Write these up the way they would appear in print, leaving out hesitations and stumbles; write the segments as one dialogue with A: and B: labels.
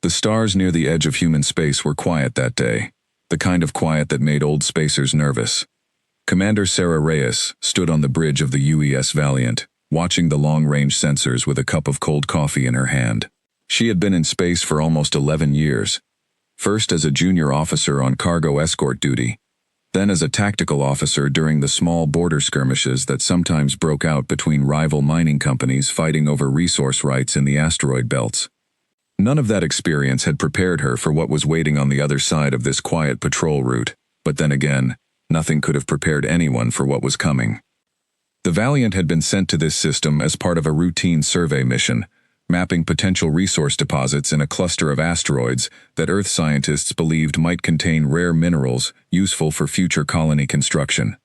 A: The stars near the edge of human space were quiet that day, the kind of quiet that made old spacers nervous. Commander Sarah Reyes stood on the bridge of the UES Valiant, watching the long-range sensors with a cup of cold coffee in her hand. She had been in space for almost 11 years, first as a junior officer on cargo escort duty, then as a tactical officer during the small border skirmishes that sometimes broke out between rival mining companies fighting over resource rights in the asteroid belts. None of that experience had prepared her for what was waiting on the other side of this quiet patrol route, but then again, nothing could have prepared anyone for what was coming. The Valiant had been sent to this system as part of a routine survey mission, mapping potential resource deposits in a cluster of asteroids that Earth scientists believed might contain rare minerals useful for future colony construction.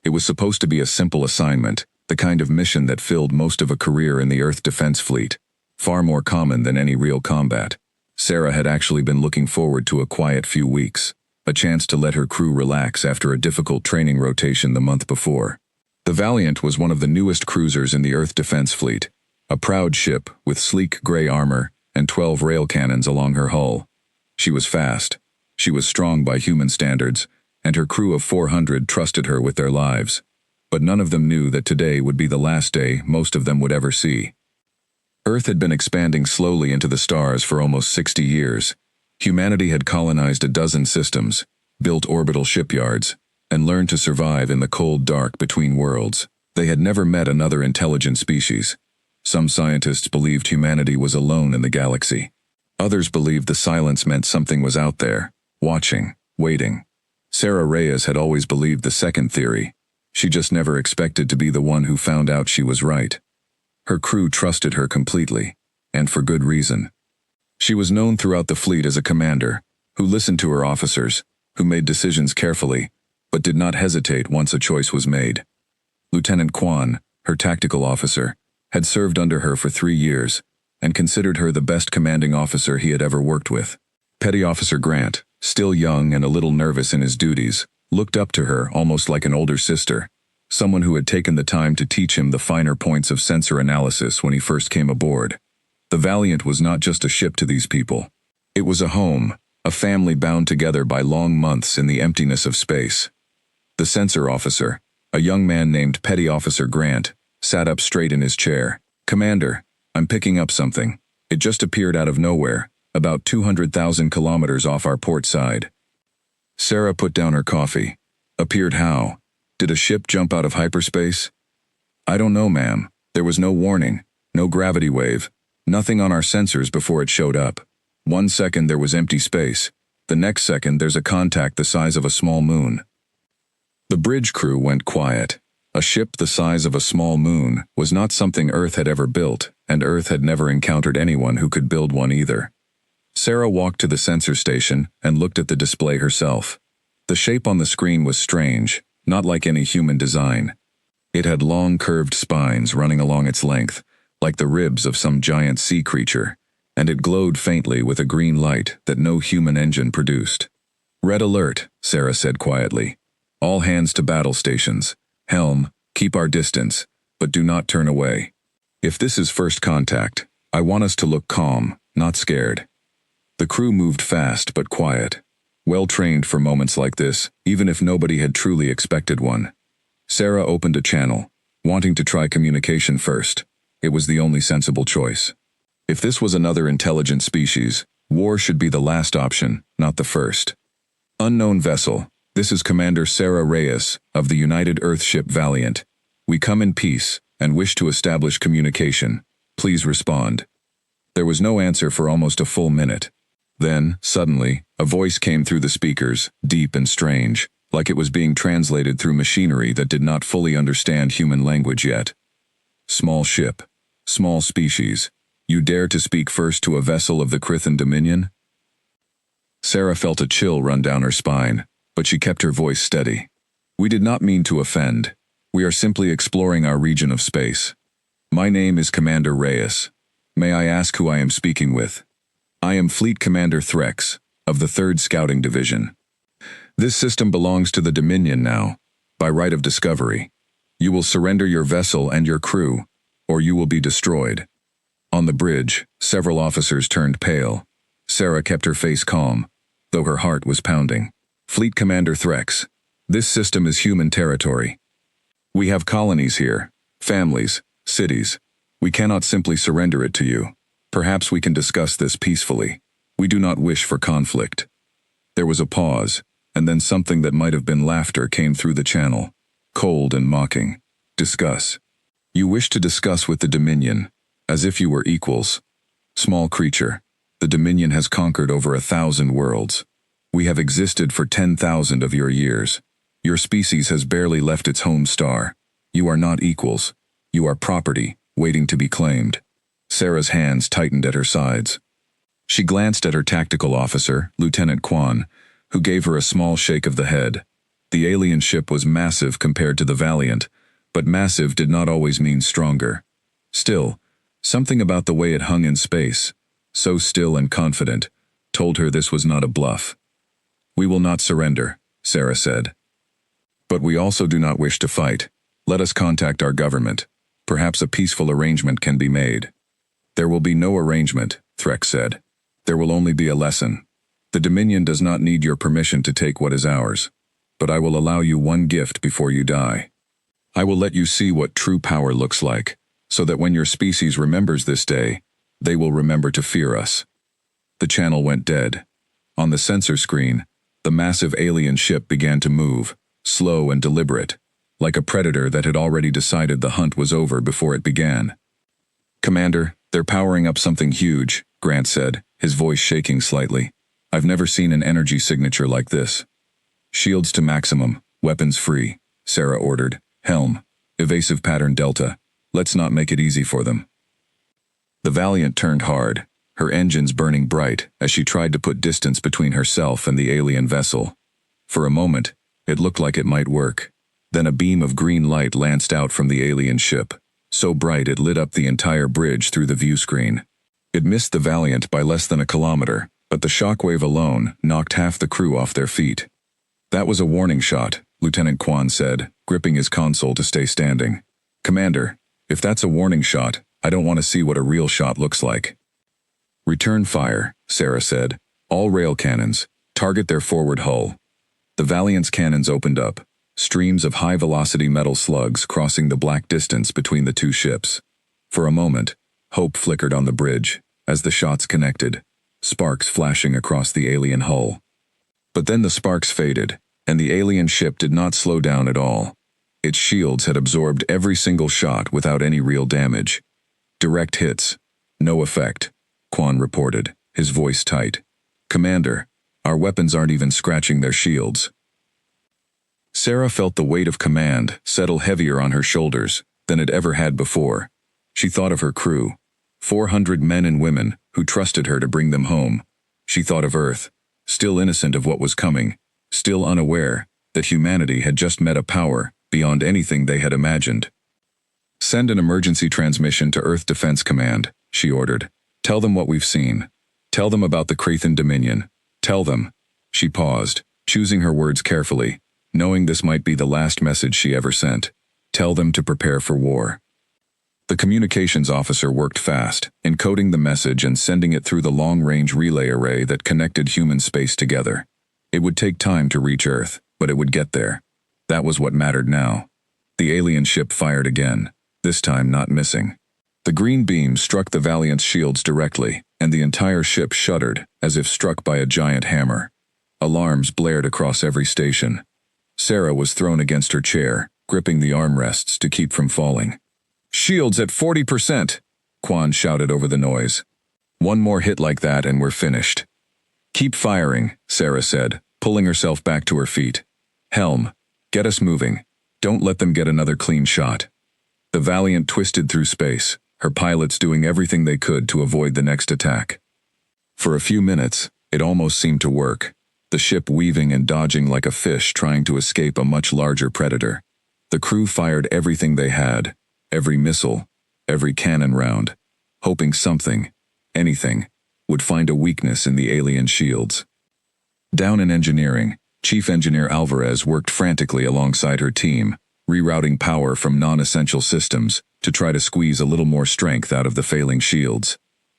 A: It was supposed to be a simple assignment, the kind of mission that filled most of a career in the Earth Defense Fleet, far more common than any real combat. Sarah had actually been looking forward to a quiet few weeks, a chance to let her crew relax after a difficult training rotation the month before. The Valiant was one of the newest cruisers in the Earth Defense Fleet, a proud ship with sleek gray armor and 12 rail cannons along her hull. She was fast, she was strong by human standards, and her crew of 400 trusted her with their lives. But none of them knew that today would be the last day most of them would ever see. Earth had been expanding slowly into the stars for almost 60 years. Humanity had colonized a dozen systems, built orbital shipyards, and learned to survive in the cold dark between worlds. They had never met another intelligent species. Some scientists believed humanity was alone in the galaxy. Others believed the silence meant something was out there, watching, waiting. Sarah Reyes had always believed the second theory. She just never expected to be the one who found out she was right. Her crew trusted her completely, and for good reason. She was known throughout the fleet as a commander, who listened to her officers, who made decisions carefully, but did not hesitate once a choice was made. Lieutenant Kwan, her tactical officer, had served under her for 3 years, and considered her the best commanding officer he had ever worked with. Petty Officer Grant, still young and a little nervous in his duties, looked up to her almost like an older sister, someone who had taken the time to teach him the finer points of sensor analysis when he first came aboard. The Valiant was not just a ship to these people. It was a home, a family bound together by long months in the emptiness of space. The sensor officer, a young man named Petty Officer Grant, sat up straight in his chair. "Commander, I'm picking up something. It just appeared out of nowhere, about 200,000 kilometers off our port side." Sarah put down her coffee. "Appeared how? Did a ship jump out of hyperspace?" "I don't know, ma'am. There was no warning, no gravity wave, nothing on our sensors before it showed up. 1 second there was empty space. The next second there's a contact the size of a small moon." The bridge crew went quiet. A ship the size of a small moon was not something Earth had ever built, and Earth had never encountered anyone who could build one either. Sarah walked to the sensor station and looked at the display herself. The shape on the screen was strange, not like any human design. It had long curved spines running along its length, like the ribs of some giant sea creature, and it glowed faintly with a green light that no human engine produced. "Red alert," Sarah said quietly. "All hands to battle stations. Helm, keep our distance, but do not turn away. If this is first contact, I want us to look calm, not scared." The crew moved fast but quiet, well trained for moments like this, even if nobody had truly expected one. Sarah opened a channel, wanting to try communication first. It was the only sensible choice. If this was another intelligent species, war should be the last option, not the first. "Unknown vessel. This is Commander Sarah Reyes of the United Earthship Valiant. We come in peace and wish to establish communication. Please respond." There was no answer for almost a full minute. Then, suddenly, a voice came through the speakers, deep and strange, like it was being translated through machinery that did not fully understand human language yet. "Small ship, small species. You dare to speak first to a vessel of the Krithan Dominion?" Sarah felt a chill run down her spine, but she kept her voice steady. "We did not mean to offend. We are simply exploring our region of space. My name is Commander Reyes. May I ask who I am speaking with?" "I am Fleet Commander Threx, of the 3rd Scouting Division. This system belongs to the Dominion now, by right of discovery. You will surrender your vessel and your crew, or you will be destroyed." On the bridge, several officers turned pale. Sarah kept her face calm, though her heart was pounding. Fleet Commander Threx, this system is human territory. We have colonies here, families, cities. We cannot simply surrender it to you. Perhaps we can discuss this peacefully. We do not wish for conflict. There was a pause, and then something that might have been laughter came through the channel, cold and mocking. Discuss. You wish to discuss with the Dominion, as if you were equals. Small creature, the Dominion has conquered over 1,000 worlds. We have existed for 10,000 of your years. Your species has barely left its home star. You are not equals. You are property, waiting to be claimed. Sarah's hands tightened at her sides. She glanced at her tactical officer, Lieutenant Quan, who gave her a small shake of the head. The alien ship was massive compared to the Valiant, but massive did not always mean stronger. Still, something about the way it hung in space, so still and confident, told her this was not a bluff. We will not surrender, Sarah said. But we also do not wish to fight. Let us contact our government. Perhaps a peaceful arrangement can be made. There will be no arrangement, Threx said. There will only be a lesson. The Dominion does not need your permission to take what is ours. But I will allow you one gift before you die. I will let you see what true power looks like, so that when your species remembers this day, they will remember to fear us. The channel went dead. On the sensor screen, the massive alien ship began to move, slow and deliberate, like a predator that had already decided the hunt was over before it began. Commander, they're powering up something huge, Grant said, his voice shaking slightly. I've never seen an energy signature like this. Shields to maximum, weapons free, Sarah ordered. Helm, evasive pattern Delta. Let's not make it easy for them. The Valiant turned hard, her engines burning bright as she tried to put distance between herself and the alien vessel. For a moment, it looked like it might work. Then a beam of green light lanced out from the alien ship, so bright it lit up the entire bridge through the view screen. It missed the Valiant by less than a kilometer, but the shockwave alone knocked half the crew off their feet. That was a warning shot, Lieutenant Quan said, gripping his console to stay standing. Commander, if that's a warning shot, I don't want to see what a real shot looks like. Return fire, Sarah said. All rail cannons, target their forward hull. The Valiant's cannons opened up, streams of high-velocity metal slugs crossing the black distance between the two ships. For a moment, hope flickered on the bridge as the shots connected, sparks flashing across the alien hull. But then the sparks faded, and the alien ship did not slow down at all. Its shields had absorbed every single shot without any real damage. Direct hits. No effect, Quan reported, his voice tight. Commander, our weapons aren't even scratching their shields. Sarah felt the weight of command settle heavier on her shoulders than it ever had before. She thought of her crew, 400 men and women who trusted her to bring them home. She thought of Earth, still innocent of what was coming, still unaware that humanity had just met a power beyond anything they had imagined. Send an emergency transmission to Earth Defense Command, she ordered. Tell them what we've seen. Tell them about the Krathan Dominion. Tell them. She paused, choosing her words carefully, knowing this might be the last message she ever sent. Tell them to prepare for war. The communications officer worked fast, encoding the message and sending it through the long-range relay array that connected human space together. It would take time to reach Earth, but it would get there. That was what mattered now. The alien ship fired again, this time not missing. The green beam struck the Valiant's shields directly, and the entire ship shuddered as if struck by a giant hammer. Alarms blared across every station. Sarah was thrown against her chair, gripping the armrests to keep from falling. Shields at 40%, Quan shouted over the noise. One more hit like that and we're finished. Keep firing, Sarah said, pulling herself back to her feet. Helm, get us moving. Don't let them get another clean shot. The Valiant twisted through space, her pilots doing everything they could to avoid the next attack. For a few minutes, it almost seemed to work, the ship weaving and dodging like a fish trying to escape a much larger predator. The crew fired everything they had, every missile, every cannon round, hoping something, anything, would find a weakness in the alien shields. Down in engineering, Chief Engineer Alvarez worked frantically alongside her team, rerouting power from non-essential systems to try to squeeze a little more strength out of the failing shields.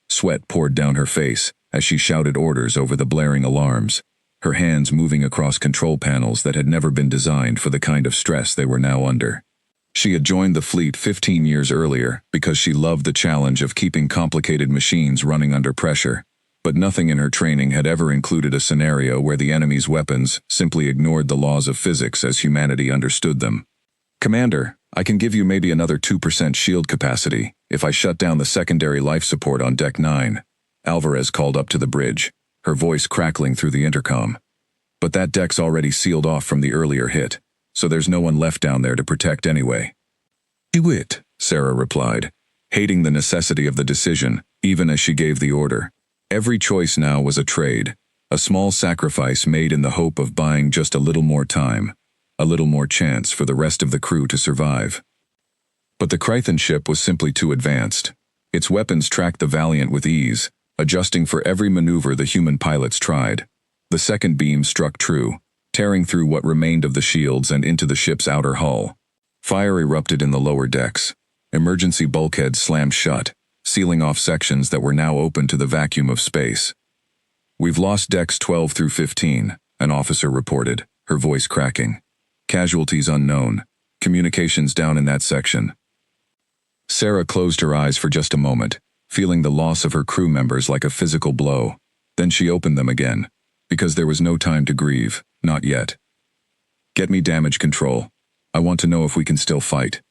A: Sweat poured down her face as she shouted orders over the blaring alarms, her hands moving across control panels that had never been designed for the kind of stress they were now under. She had joined the fleet 15 years earlier because she loved the challenge of keeping complicated machines running under pressure, but nothing in her training had ever included a scenario where the enemy's weapons simply ignored the laws of physics as humanity understood them. "Commander, I can give you maybe another 2% shield capacity if I shut down the secondary life support on Deck 9, Alvarez called up to the bridge, her voice crackling through the intercom. "But that deck's already sealed off from the earlier hit, so there's no one left down there to protect anyway." "Do it," Sarah replied, hating the necessity of the decision, even as she gave the order. Every choice now was a trade, a small sacrifice made in the hope of buying just a little more time, a little more chance for the rest of the crew to survive. But the Krythan ship was simply too advanced. Its weapons tracked the Valiant with ease, adjusting for every maneuver the human pilots tried. The second beam struck true, tearing through what remained of the shields and into the ship's outer hull. Fire erupted in the lower decks. Emergency bulkheads slammed shut, sealing off sections that were now open to the vacuum of space. "We've lost decks 12 through 15, an officer reported, her voice cracking. "Casualties unknown. Communications down in that section." Sarah closed her eyes for just a moment, feeling the loss of her crew members like a physical blow. Then she opened them again, because there was no time to grieve, not yet. "Get me damage control. I want to know if we can still fight."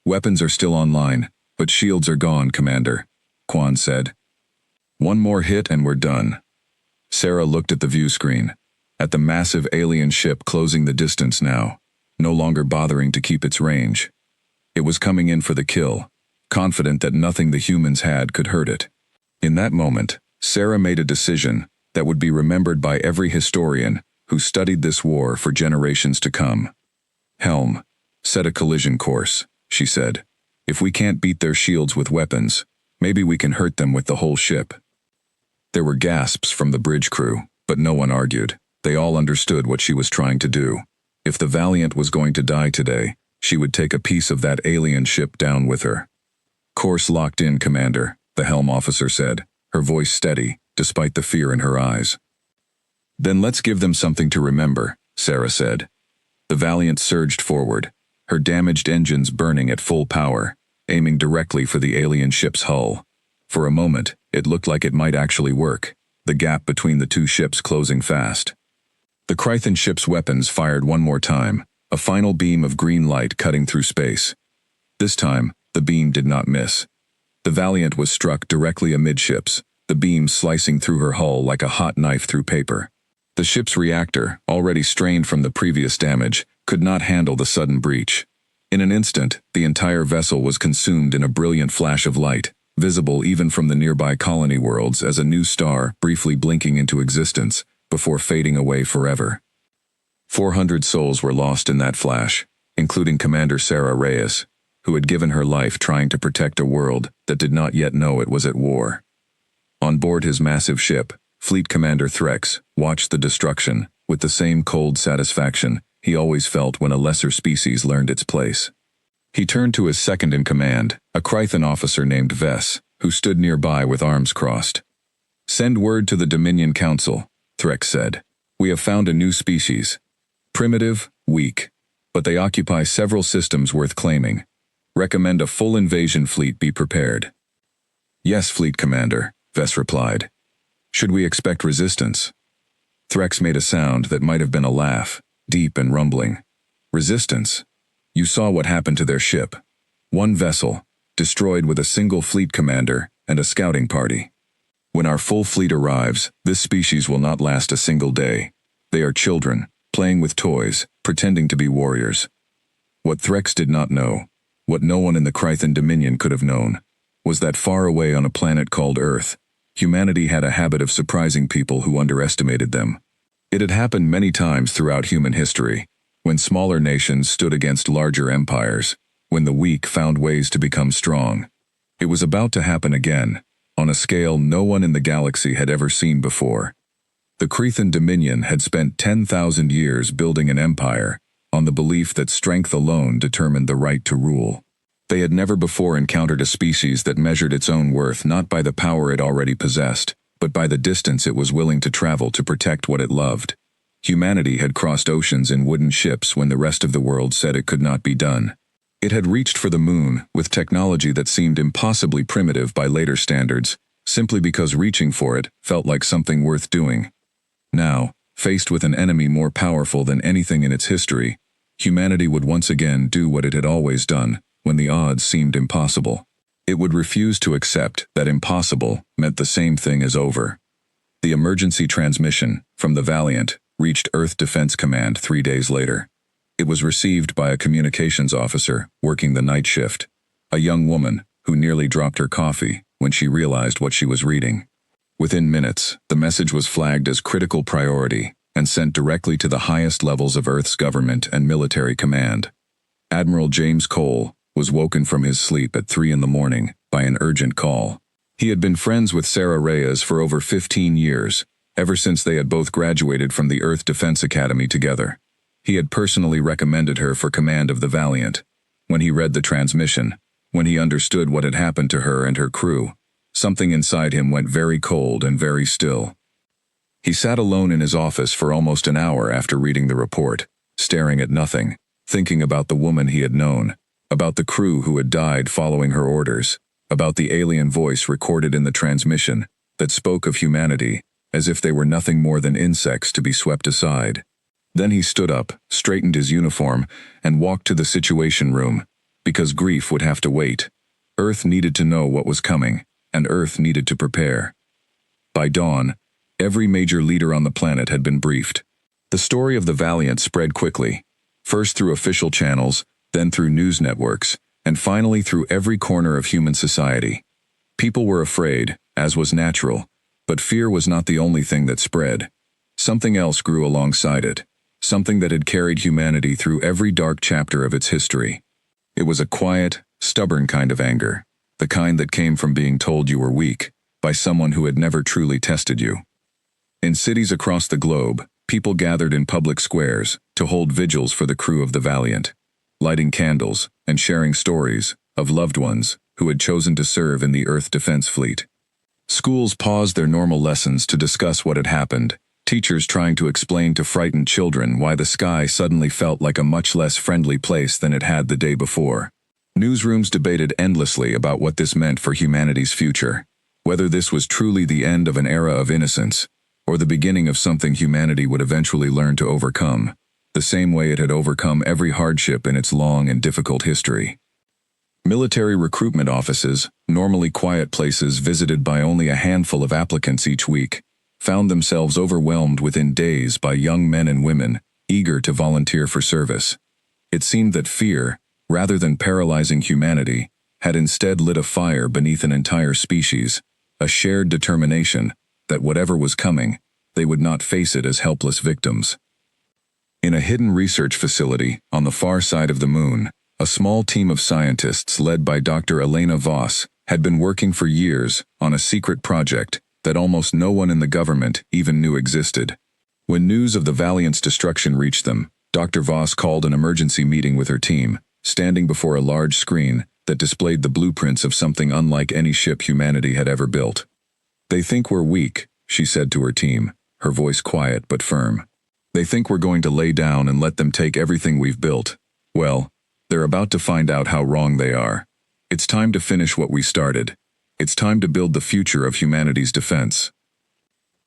A: "Weapons are still online, but shields are gone, Commander," Quan said. "One more hit and we're done." Sarah looked at the view screen, at the massive alien ship closing the distance now, no longer bothering to keep its range. It was coming in for the kill, confident that nothing the humans had could hurt it. In that moment, Sarah made a decision that would be remembered by every historian who studied this war for generations to come. "Helm, set a collision course," she said. "If we can't beat their shields with weapons, maybe we can hurt them with the whole ship." There were gasps from the bridge crew, but no one argued. They all understood what she was trying to do. If the Valiant was going to die today, she would take a piece of that alien ship down with her. "Course locked in, Commander," the helm officer said, her voice steady, despite the fear in her eyes. "Then let's give them something to remember," Sarah said. The Valiant surged forward, her damaged engines burning at full power, aiming directly for the alien ship's hull. For a moment, it looked like it might actually work, the gap between the two ships closing fast. The Krythan ship's weapons fired one more time, a final beam of green light cutting through space. This time, the beam did not miss. The Valiant was struck directly amidships, the beam slicing through her hull like a hot knife through paper. The ship's reactor, already strained from the previous damage, could not handle the sudden breach. In an instant, the entire vessel was consumed in a brilliant flash of light, visible even from the nearby colony worlds as a new star briefly blinking into existence, before fading away forever. 400 souls were lost in that flash, including Commander Sarah Reyes, who had given her life trying to protect a world that did not yet know it was at war. On board his massive ship, Fleet Commander Threx watched the destruction with the same cold satisfaction he always felt when a lesser species learned its place. He turned to his second-in-command, a Krythan officer named Vess, who stood nearby with arms crossed. "Send word to the Dominion Council," Threx said. "We have found a new species. Primitive, weak, but they occupy several systems worth claiming. Recommend a full invasion fleet be prepared." "Yes, Fleet Commander," Vess replied. "Should we expect resistance?" Threx made a sound that might have been a laugh, deep and rumbling. "Resistance? You saw what happened to their ship. One vessel, destroyed with a single fleet commander and a scouting party. When our full fleet arrives, this species will not last a single day. They are children, playing with toys, pretending to be warriors." What Threx did not know, what no one in the Krythan Dominion could have known, was that far away on a planet called Earth, humanity had a habit of surprising people who underestimated them. It had happened many times throughout human history, when smaller nations stood against larger empires, when the weak found ways to become strong. It was about to happen again, on a scale no one in the galaxy had ever seen before. The Krythan Dominion had spent 10,000 years building an empire, on the belief that strength alone determined the right to rule. They had never before encountered a species that measured its own worth not by the power it already possessed, but but by the distance it was willing to travel to protect what it loved. Humanity had crossed oceans in wooden ships when the rest of the world said it could not be done. It had reached for the moon with technology that seemed impossibly primitive by later standards, simply because reaching for it felt like something worth doing. Now, faced with an enemy more powerful than anything in its history, humanity would once again do what it had always done when the odds seemed impossible. It would refuse to accept that impossible meant the same thing as over. The emergency transmission from the Valiant reached Earth Defense Command 3 days later. It was received by a communications officer working the night shift, a young woman who nearly dropped her coffee when she realized what she was reading. Within minutes, the message was flagged as critical priority and sent directly to the highest levels of Earth's government and military command. Admiral James Cole was woken from his sleep at 3 in the morning by an urgent call. He had been friends with Sarah Reyes for over 15 years, ever since they had both graduated from the Earth Defense Academy together. He had personally recommended her for command of the Valiant. When he read the transmission, when he understood what had happened to her and her crew, something inside him went very cold and very still. He sat alone in his office for almost an hour after reading the report, staring at nothing, thinking about the woman he had known, about the crew who had died following her orders, about the alien voice recorded in the transmission that spoke of humanity as if they were nothing more than insects to be swept aside. Then he stood up, straightened his uniform, and walked to the Situation Room, because grief would have to wait. Earth needed to know what was coming, and Earth needed to prepare. By dawn, every major leader on the planet had been briefed. The story of the Valiant spread quickly, first through official channels, then through news networks, and finally through every corner of human society. People were afraid, as was natural, but fear was not the only thing that spread. Something else grew alongside it, something that had carried humanity through every dark chapter of its history. It was a quiet, stubborn kind of anger, the kind that came from being told you were weak by someone who had never truly tested you. In cities across the globe, people gathered in public squares to hold vigils for the crew of the Valiant, lighting candles and sharing stories of loved ones who had chosen to serve in the Earth Defense Fleet. Schools paused their normal lessons to discuss what had happened, teachers trying to explain to frightened children why the sky suddenly felt like a much less friendly place than it had the day before. Newsrooms debated endlessly about what this meant for humanity's future, whether this was truly the end of an era of innocence, or the beginning of something humanity would eventually learn to overcome, the same way it had overcome every hardship in its long and difficult history. Military recruitment offices, normally quiet places visited by only a handful of applicants each week, found themselves overwhelmed within days by young men and women eager to volunteer for service. It seemed that fear, rather than paralyzing humanity, had instead lit a fire beneath an entire species, a shared determination that whatever was coming, they would not face it as helpless victims. In a hidden research facility on the far side of the moon, a small team of scientists led by Dr. Elena Voss had been working for years on a secret project that almost no one in the government even knew existed. When news of the Valiant's destruction reached them, Dr. Voss called an emergency meeting with her team, standing before a large screen that displayed the blueprints of something unlike any ship humanity had ever built. "They think we're weak," she said to her team, her voice quiet but firm. "They think we're going to lay down and let them take everything we've built. Well, they're about to find out how wrong they are. It's time to finish what we started. It's time to build the future of humanity's defense."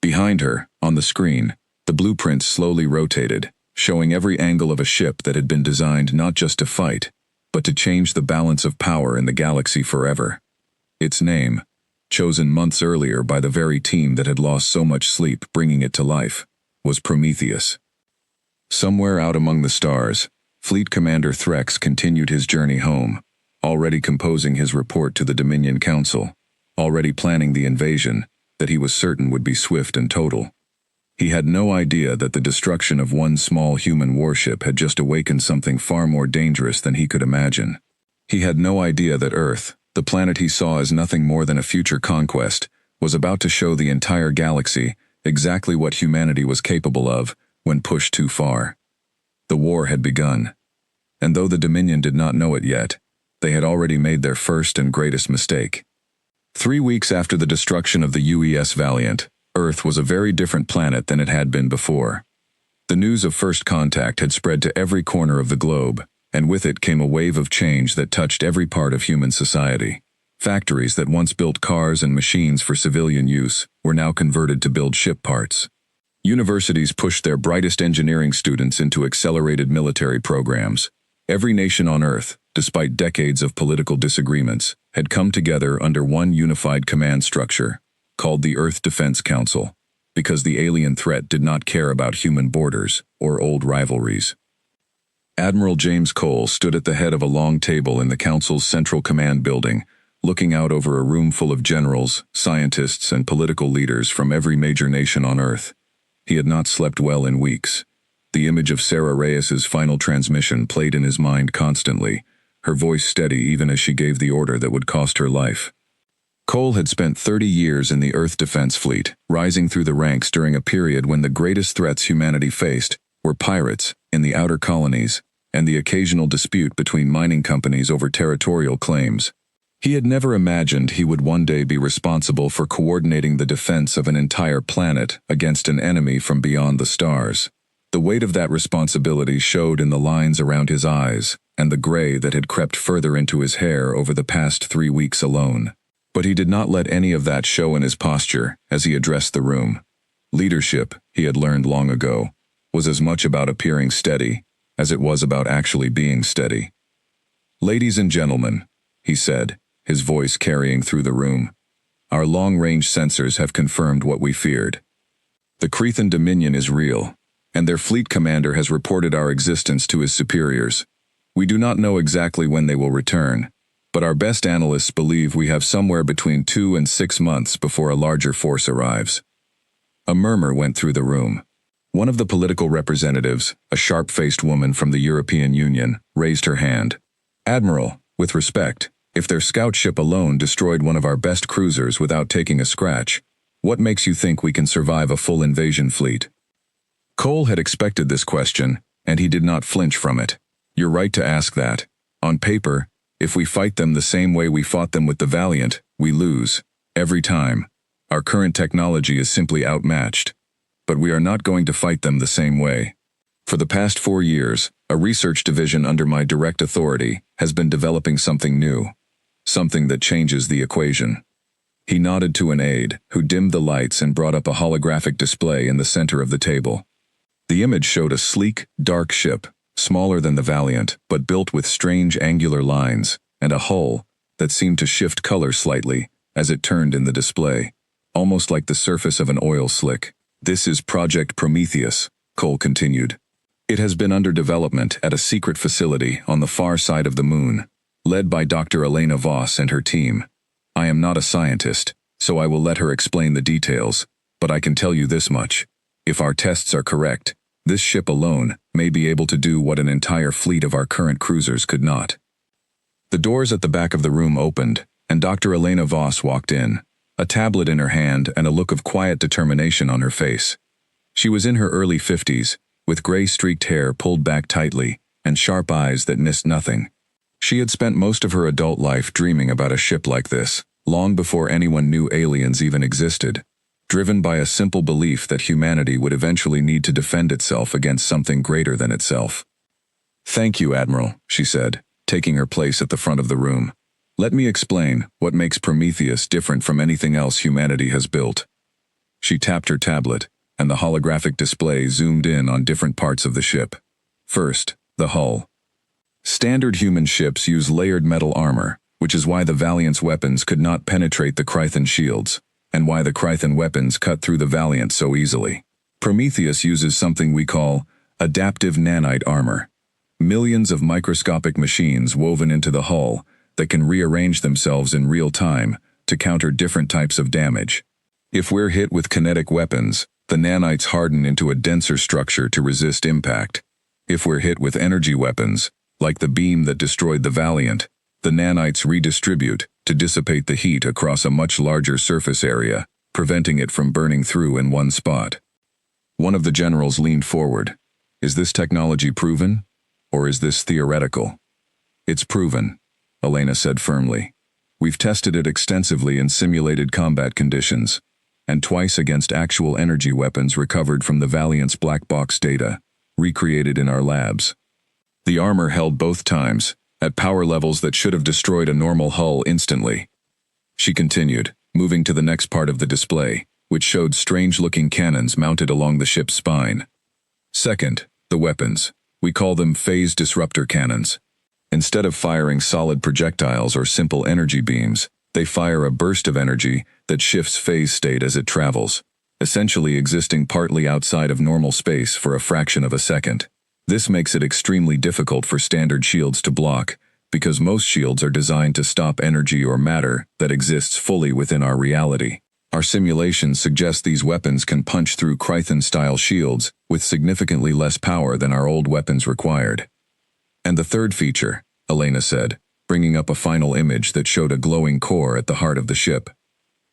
A: Behind her, on the screen, the blueprints slowly rotated, showing every angle of a ship that had been designed not just to fight, but to change the balance of power in the galaxy forever. Its name, chosen months earlier by the very team that had lost so much sleep bringing it to life, was Prometheus. Somewhere out among the stars, Fleet Commander Threx continued his journey home, already composing his report to the Dominion Council, already planning the invasion that he was certain would be swift and total. He had no idea that the destruction of one small human warship had just awakened something far more dangerous than he could imagine. He had no idea that Earth, the planet he saw as nothing more than a future conquest, was about to show the entire galaxy exactly what humanity was capable of when pushed too far. The war had begun, and though the Dominion did not know it yet, they had already made their first and greatest mistake. 3 weeks after the destruction of the UES Valiant, Earth was a very different planet than it had been before. The news of first contact had spread to every corner of the globe, and with it came a wave of change that touched every part of human society. Factories that once built cars and machines for civilian use were now converted to build ship parts. Universities pushed their brightest engineering students into accelerated military programs. Every nation on Earth, despite decades of political disagreements, had come together under one unified command structure, called the Earth Defense Council, because the alien threat did not care about human borders or old rivalries. Admiral James Cole stood at the head of a long table in the Council's Central Command building, looking out over a room full of generals, scientists, and political leaders from every major nation on Earth. He had not slept well in weeks. The image of Sarah Reyes's final transmission played in his mind constantly, her voice steady even as she gave the order that would cost her life. Cole had spent 30 years in the Earth Defense Fleet, rising through the ranks during a period when the greatest threats humanity faced were pirates in the outer colonies and the occasional dispute between mining companies over territorial claims. He had never imagined he would one day be responsible for coordinating the defense of an entire planet against an enemy from beyond the stars. The weight of that responsibility showed in the lines around his eyes and the gray that had crept further into his hair over the past 3 weeks alone. But he did not let any of that show in his posture as he addressed the room. Leadership, he had learned long ago, was as much about appearing steady as it was about actually being steady. "Ladies and gentlemen," he said, his voice carrying through the room, "our long-range sensors have confirmed what we feared. The Cretan Dominion is real, and their fleet commander has reported our existence to his superiors. We do not know exactly when they will return, but our best analysts believe we have somewhere between 2 and 6 months before a larger force arrives." A murmur went through the room. One of the political representatives, a sharp-faced woman from the European Union, raised her hand. "Admiral, with respect, if their scout ship alone destroyed one of our best cruisers without taking a scratch, what makes you think we can survive a full invasion fleet?" Cole had expected this question, and he did not flinch from it. "You're right to ask that. On paper, if we fight them the same way we fought them with the Valiant, we lose. Every time. Our current technology is simply outmatched. But we are not going to fight them the same way. For the past 4 years, a research division under my direct authority has been developing something new. Something that changes the equation." He nodded to an aide, who dimmed the lights and brought up a holographic display in the center of the table. The image showed a sleek, dark ship, smaller than the Valiant, but built with strange angular lines, and a hull that seemed to shift color slightly as it turned in the display, almost like the surface of an oil slick. "This is Project Prometheus," Cole continued. "It has been under development at a secret facility on the far side of the moon, led by Dr. Elena Voss and her team. I am not a scientist, so I will let her explain the details, but I can tell you this much. If our tests are correct, this ship alone may be able to do what an entire fleet of our current cruisers could not." The doors at the back of the room opened, and Dr. Elena Voss walked in, a tablet in her hand and a look of quiet determination on her face. She was in her early 50s, with gray-streaked hair pulled back tightly and sharp eyes that missed nothing. She had spent most of her adult life dreaming about a ship like this, long before anyone knew aliens even existed, driven by a simple belief that humanity would eventually need to defend itself against something greater than itself. "Thank you, Admiral," she said, taking her place at the front of the room. "Let me explain what makes Prometheus different from anything else humanity has built." She tapped her tablet, and the holographic display zoomed in on different parts of the ship. First, the hull. Standard human ships use layered metal armor, which is why the Valiant's weapons could not penetrate the Cretan shields, and why the Cretan weapons cut through the Valiant so easily. Prometheus uses something we call adaptive nanite armor. Millions of microscopic machines woven into the hull that can rearrange themselves in real time to counter different types of damage. If we're hit with kinetic weapons, the nanites harden into a denser structure to resist impact. If we're hit with energy weapons, like the beam that destroyed the Valiant, the nanites redistribute to dissipate the heat across a much larger surface area, preventing it from burning through in one spot. One of the generals leaned forward. "Is this technology proven, or is this theoretical?" "It's proven," Elena said firmly. We've tested it extensively in simulated combat conditions, and twice against actual energy weapons recovered from the Valiant's black box data, recreated in our labs. The armor held both times, at power levels that should have destroyed a normal hull instantly. She continued, moving to the next part of the display, which showed strange-looking cannons mounted along the ship's spine. Second, the weapons. We call them phase disruptor cannons. Instead of firing solid projectiles or simple energy beams, they fire a burst of energy that shifts phase state as it travels, essentially existing partly outside of normal space for a fraction of a second. This makes it extremely difficult for standard shields to block, because most shields are designed to stop energy or matter that exists fully within our reality. Our simulations suggest these weapons can punch through Krythan-style shields with significantly less power than our old weapons required. And the third feature, Elena said, bringing up a final image that showed a glowing core at the heart of the ship,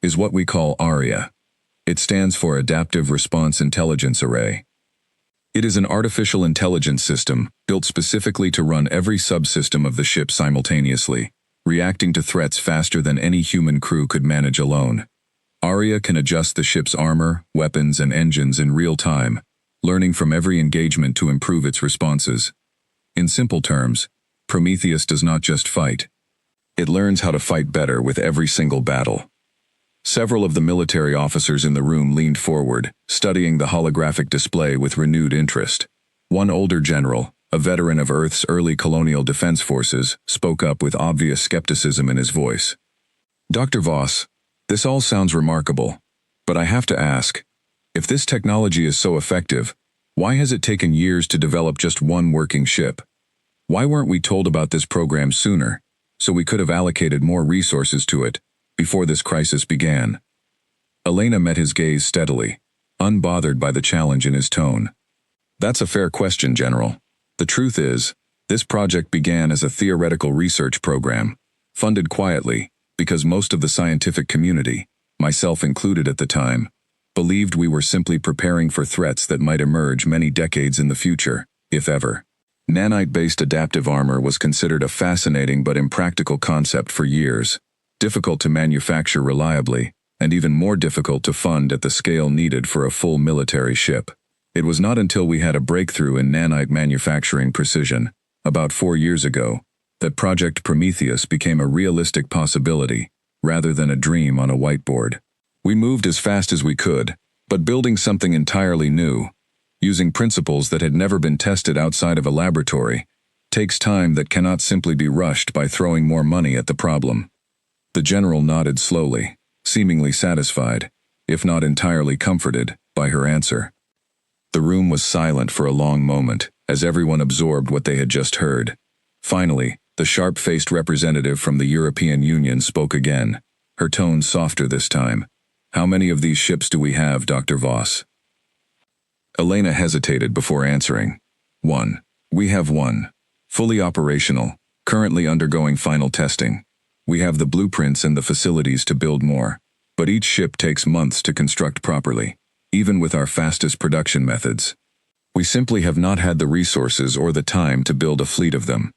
A: is what we call ARIA. It stands for Adaptive Response Intelligence Array. It is an artificial intelligence system built specifically to run every subsystem of the ship simultaneously, reacting to threats faster than any human crew could manage alone. ARIA can adjust the ship's armor, weapons, and engines in real time, learning from every engagement to improve its responses. In simple terms, Prometheus does not just fight. It learns how to fight better with every single battle. Several of the military officers in the room leaned forward, studying the holographic display with renewed interest. One older general, a veteran of Earth's early colonial defense forces, spoke up with obvious skepticism in his voice. "Dr. Voss, this all sounds remarkable, but I have to ask, if this technology is so effective, why has it taken years to develop just one working ship? Why weren't we told about this program sooner, so we could have allocated more resources to it before this crisis began?" Elena met his gaze steadily, unbothered by the challenge in his tone. "That's a fair question, General. The truth is, this project began as a theoretical research program, funded quietly, because most of the scientific community, myself included at the time, believed we were simply preparing for threats that might emerge many decades in the future, if ever. Nanite-based adaptive armor was considered a fascinating but impractical concept for years, difficult to manufacture reliably, and even more difficult to fund at the scale needed for a full military ship. It was not until we had a breakthrough in nanite manufacturing precision, about 4 years ago, that Project Prometheus became a realistic possibility, rather than a dream on a whiteboard. We moved as fast as we could, but building something entirely new, using principles that had never been tested outside of a laboratory, takes time that cannot simply be rushed by throwing more money at the problem. The general nodded slowly, seemingly satisfied, if not entirely comforted, by her answer. The room was silent for a long moment, as everyone absorbed what they had just heard. Finally, the sharp-faced representative from the European Union spoke again, her tone softer this time. "How many of these ships do we have, Dr. Voss?" Elena hesitated before answering. "One. We have one. Fully operational, currently undergoing final testing. We have the blueprints and the facilities to build more, but each ship takes months to construct properly, even with our fastest production methods. We simply have not had the resources or the time to build a fleet of them."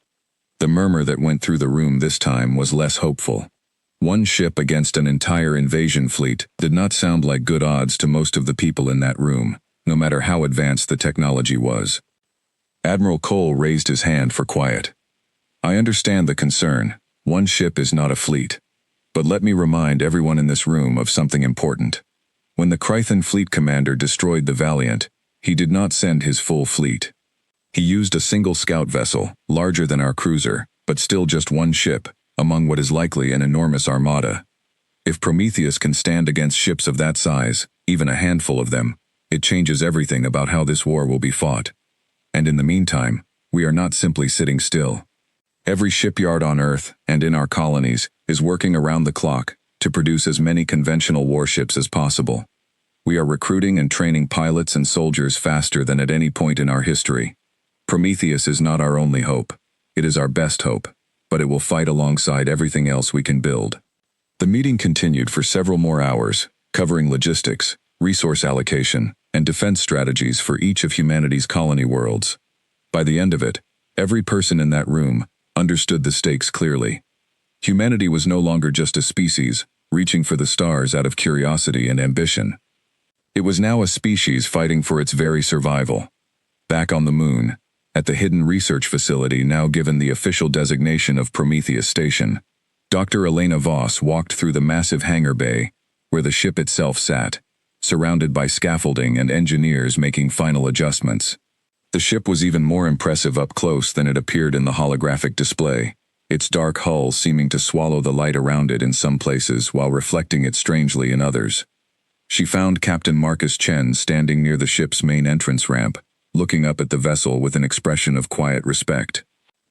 A: The murmur that went through the room this time was less hopeful. One ship against an entire invasion fleet did not sound like good odds to most of the people in that room, no matter how advanced the technology was. Admiral Cole raised his hand for quiet. "I understand the concern. One ship is not a fleet. But let me remind everyone in this room of something important. When the Krythan fleet commander destroyed the Valiant, he did not send his full fleet. He used a single scout vessel, larger than our cruiser, but still just one ship, among what is likely an enormous armada. If Prometheus can stand against ships of that size, even a handful of them, it changes everything about how this war will be fought. And in the meantime, we are not simply sitting still. Every shipyard on Earth, and in our colonies, is working around the clock to produce as many conventional warships as possible. We are recruiting and training pilots and soldiers faster than at any point in our history. Prometheus is not our only hope. It is our best hope, but it will fight alongside everything else we can build." The meeting continued for several more hours, covering logistics, resource allocation, and defense strategies for each of humanity's colony worlds. By the end of it, every person in that room understood the stakes clearly. Humanity was no longer just a species, reaching for the stars out of curiosity and ambition. It was now a species fighting for its very survival. Back on the moon, at the hidden research facility now given the official designation of Prometheus Station, Dr. Elena Voss walked through the massive hangar bay, where the ship itself sat, surrounded by scaffolding and engineers making final adjustments. The ship was even more impressive up close than it appeared in the holographic display, its dark hull seeming to swallow the light around it in some places while reflecting it strangely in others. She found Captain Marcus Chen standing near the ship's main entrance ramp, looking up at the vessel with an expression of quiet respect.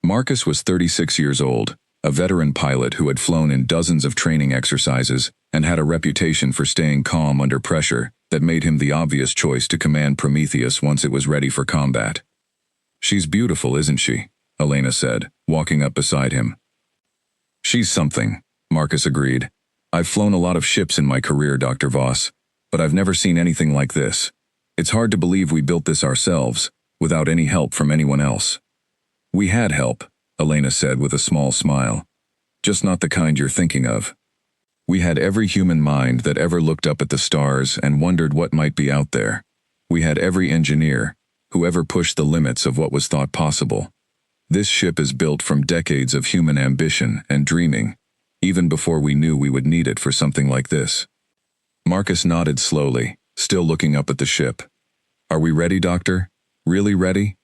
A: Marcus was 36 years old, a veteran pilot who had flown in dozens of training exercises and had a reputation for staying calm under pressure that made him the obvious choice to command Prometheus once it was ready for combat. "She's beautiful, isn't she?" Elena said, walking up beside him. "She's something," Marcus agreed. "I've flown a lot of ships in my career, Dr. Voss, but I've never seen anything like this. It's hard to believe we built this ourselves, without any help from anyone else." "We had help," Elena said with a small smile. "Just not the kind you're thinking of. We had every human mind that ever looked up at the stars and wondered what might be out there. We had every engineer, who ever pushed the limits of what was thought possible. This ship is built from decades of human ambition and dreaming, even before we knew we would need it for something like this." Marcus nodded slowly, still looking up at the ship. "Are we ready, Doctor? Really ready?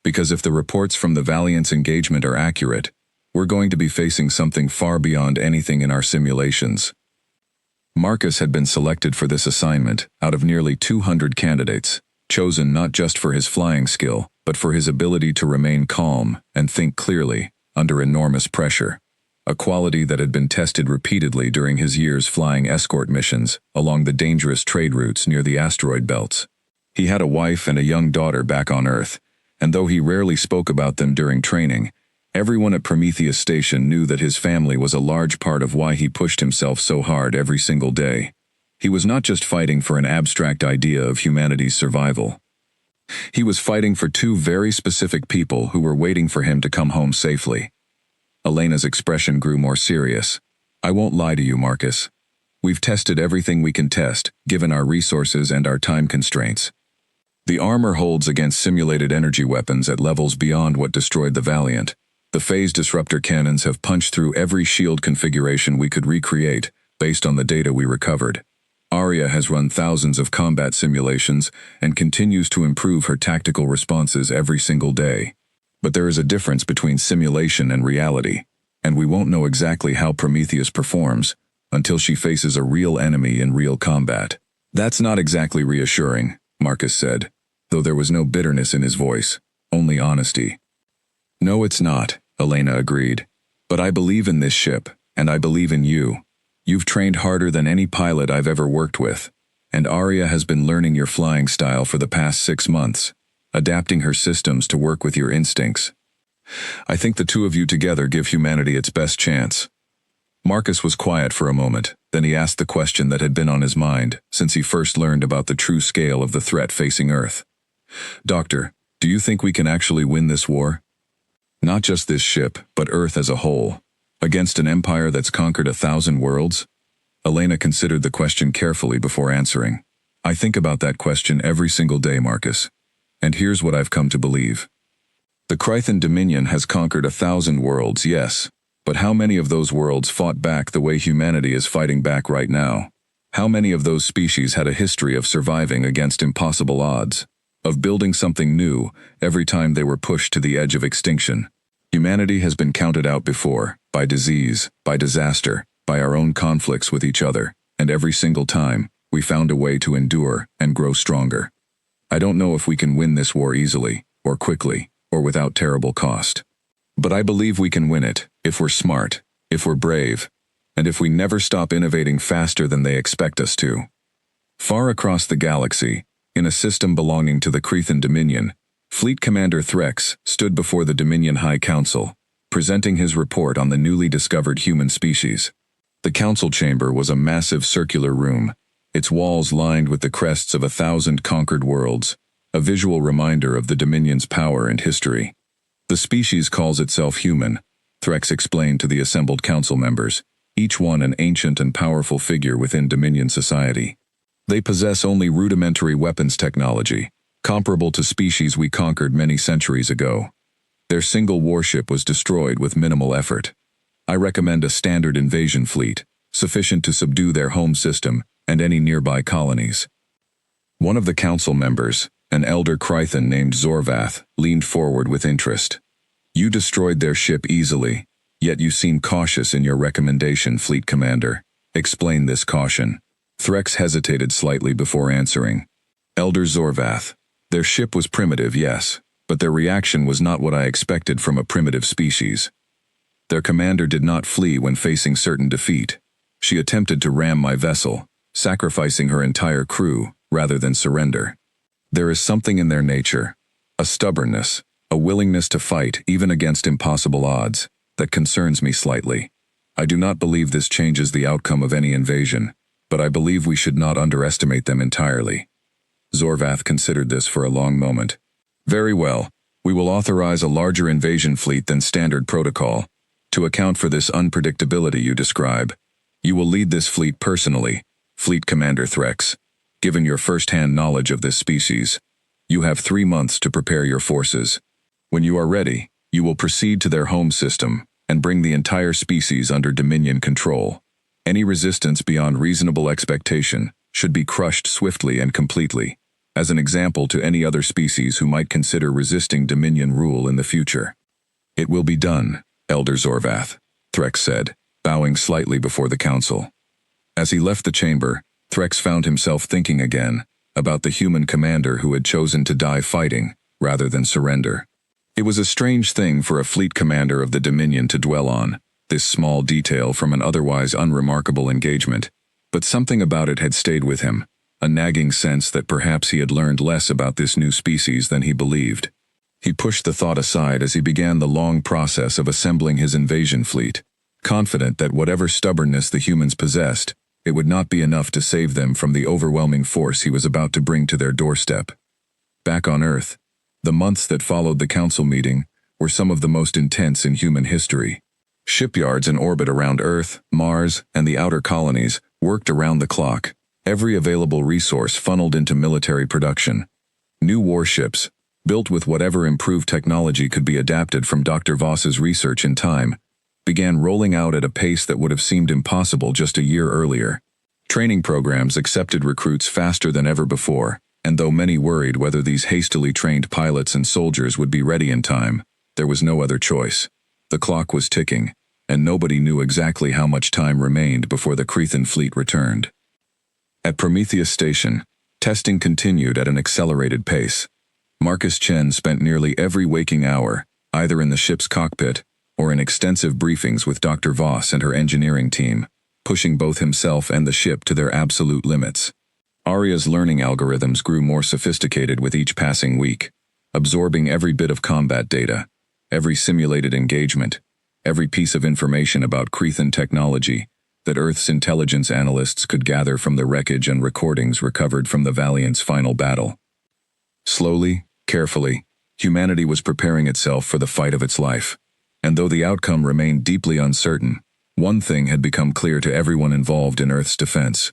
A: Because if the reports from the Valiant's engagement are accurate, we're going to be facing something far beyond anything in our simulations." Marcus had been selected for this assignment out of nearly 200 candidates, chosen not just for his flying skill, but for his ability to remain calm and think clearly under enormous pressure, a quality that had been tested repeatedly during his years flying escort missions along the dangerous trade routes near the asteroid belts. He had a wife and a young daughter back on Earth, and though he rarely spoke about them during training, everyone at Prometheus Station knew that his family was a large part of why he pushed himself so hard every single day. He was not just fighting for an abstract idea of humanity's survival. He was fighting for two very specific people who were waiting for him to come home safely. Elena's expression grew more serious. "I won't lie to you, Marcus. We've tested everything we can test, given our resources and our time constraints. The armor holds against simulated energy weapons at levels beyond what destroyed the Valiant. The phase disruptor cannons have punched through every shield configuration we could recreate, based on the data we recovered. Arya has run thousands of combat simulations and continues to improve her tactical responses every single day. But there is a difference between simulation and reality, and we won't know exactly how Prometheus performs until she faces a real enemy in real combat." "That's not exactly reassuring," Marcus said, though there was no bitterness in his voice, only honesty. "No, it's not," Elena agreed. "But I believe in this ship, and I believe in you. You've trained harder than any pilot I've ever worked with, and Arya has been learning your flying style for the past 6 months, adapting her systems to work with your instincts. I think the two of you together give humanity its best chance." Marcus was quiet for a moment, then he asked the question that had been on his mind since he first learned about the true scale of the threat facing Earth. "Doctor, do you think we can actually win this war? Not just this ship, but Earth as a whole. Against an empire that's conquered 1,000 worlds?" Elena considered the question carefully before answering. "I think about that question every single day, Marcus. And here's what I've come to believe. The Krythan Dominion has conquered 1,000 worlds, yes, but how many of those worlds fought back the way humanity is fighting back right now? How many of those species had a history of surviving against impossible odds, of building something new every time they were pushed to the edge of extinction? Humanity has been counted out before, by disease, by disaster, by our own conflicts with each other, and every single time, we found a way to endure and grow stronger. I don't know if we can win this war easily, or quickly, or without terrible cost. But I believe we can win it, if we're smart, if we're brave, and if we never stop innovating faster than they expect us to." Far across the galaxy, in a system belonging to the Krythan Dominion, Fleet Commander Threx stood before the Dominion High Council, presenting his report on the newly discovered human species. The council chamber was a massive circular room, its walls lined with the crests of 1,000 conquered worlds, a visual reminder of the Dominion's power and history. The species calls itself human, Threx explained to the assembled council members, each one an ancient and powerful figure within Dominion society. They possess only rudimentary weapons technology, comparable to species we conquered many centuries ago. Their single warship was destroyed with minimal effort. I recommend a standard invasion fleet, sufficient to subdue their home system and any nearby colonies. One of the council members, an elder Krythan named Zorvath, leaned forward with interest. You destroyed their ship easily, yet you seem cautious in your recommendation, Fleet Commander. Explain this caution. Threx hesitated slightly before answering. Elder Zorvath, their ship was primitive, yes, but their reaction was not what I expected from a primitive species. Their commander did not flee when facing certain defeat. She attempted to ram my vessel, sacrificing her entire crew, rather than surrender. There is something in their nature, a stubbornness, a willingness to fight even against impossible odds, that concerns me slightly. I do not believe this changes the outcome of any invasion, but I believe we should not underestimate them entirely. Zorvath considered this for a long moment. Very well, we will authorize a larger invasion fleet than standard protocol, to account for this unpredictability you describe. You will lead this fleet personally, Fleet Commander Threx. Given your first-hand knowledge of this species, you have 3 months to prepare your forces. When you are ready, you will proceed to their home system and bring the entire species under Dominion control. Any resistance beyond reasonable expectation should be crushed swiftly and completely, as an example to any other species who might consider resisting Dominion rule in the future. It will be done, Elder Zorvath, Threx said, bowing slightly before the council. As he left the chamber, Threx found himself thinking again about the human commander who had chosen to die fighting rather than surrender. It was a strange thing for a fleet commander of the Dominion to dwell on, this small detail from an otherwise unremarkable engagement, but something about it had stayed with him, a nagging sense that perhaps he had learned less about this new species than he believed. He pushed the thought aside as he began the long process of assembling his invasion fleet, confident that whatever stubbornness the humans possessed, it would not be enough to save them from the overwhelming force he was about to bring to their doorstep. Back on Earth, the months that followed the council meeting were some of the most intense in human history. Shipyards in orbit around Earth, Mars, and the outer colonies worked around the clock, every available resource funneled into military production. New warships, built with whatever improved technology could be adapted from Dr. Voss's research in time, began rolling out at a pace that would have seemed impossible just a year earlier. Training programs accepted recruits faster than ever before, and though many worried whether these hastily trained pilots and soldiers would be ready in time, there was no other choice. The clock was ticking, and nobody knew exactly how much time remained before the Krythan fleet returned. At Prometheus Station, testing continued at an accelerated pace. Marcus Chen spent nearly every waking hour, either in the ship's cockpit or in extensive briefings with Dr. Voss and her engineering team, pushing both himself and the ship to their absolute limits. Aria's learning algorithms grew more sophisticated with each passing week, absorbing every bit of combat data, every simulated engagement, every piece of information about Krythan technology that Earth's intelligence analysts could gather from the wreckage and recordings recovered from the Valiant's final battle. Slowly, carefully, humanity was preparing itself for the fight of its life. And though the outcome remained deeply uncertain, one thing had become clear to everyone involved in Earth's defense.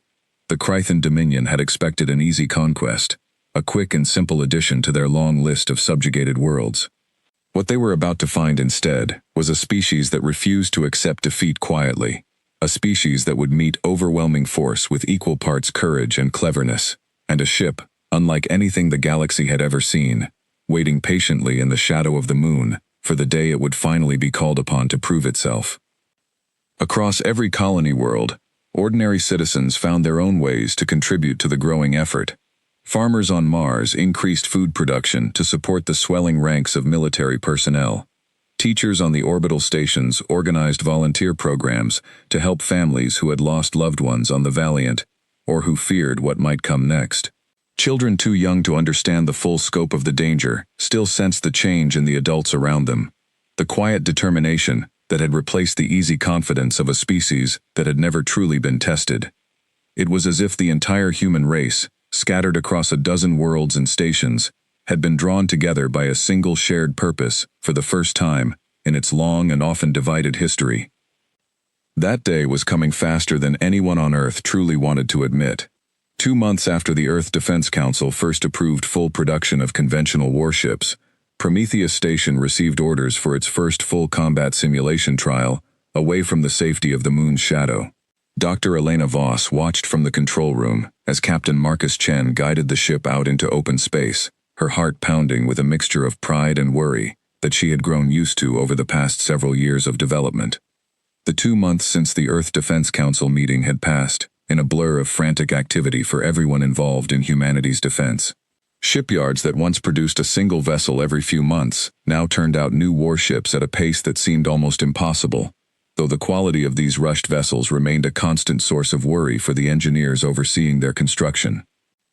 A: The Krythan Dominion had expected an easy conquest, a quick and simple addition to their long list of subjugated worlds. What they were about to find instead was a species that refused to accept defeat quietly, a species that would meet overwhelming force with equal parts courage and cleverness, and a ship, unlike anything the galaxy had ever seen, waiting patiently in the shadow of the moon for the day it would finally be called upon to prove itself. Across every colony world, ordinary citizens found their own ways to contribute to the growing effort. Farmers on Mars increased food production to support the swelling ranks of military personnel. Teachers on the orbital stations organized volunteer programs to help families who had lost loved ones on the Valiant, or who feared what might come next. Children too young to understand the full scope of the danger still sensed the change in the adults around them, the quiet determination that had replaced the easy confidence of a species that had never truly been tested. It was as if the entire human race, scattered across a dozen worlds and stations, had been drawn together by a single shared purpose for the first time, in its long and often divided history. That day was coming faster than anyone on Earth truly wanted to admit. 2 months after the Earth Defense Council first approved full production of conventional warships, Prometheus Station received orders for its first full combat simulation trial, away from the safety of the moon's shadow. Dr. Elena Voss watched from the control room as Captain Marcus Chen guided the ship out into open space, her heart pounding with a mixture of pride and worry that she had grown used to over the past several years of development. The 2 months since the Earth Defense Council meeting had passed in a blur of frantic activity for everyone involved in humanity's defense. Shipyards that once produced a single vessel every few months now turned out new warships at a pace that seemed almost impossible, though the quality of these rushed vessels remained a constant source of worry for the engineers overseeing their construction.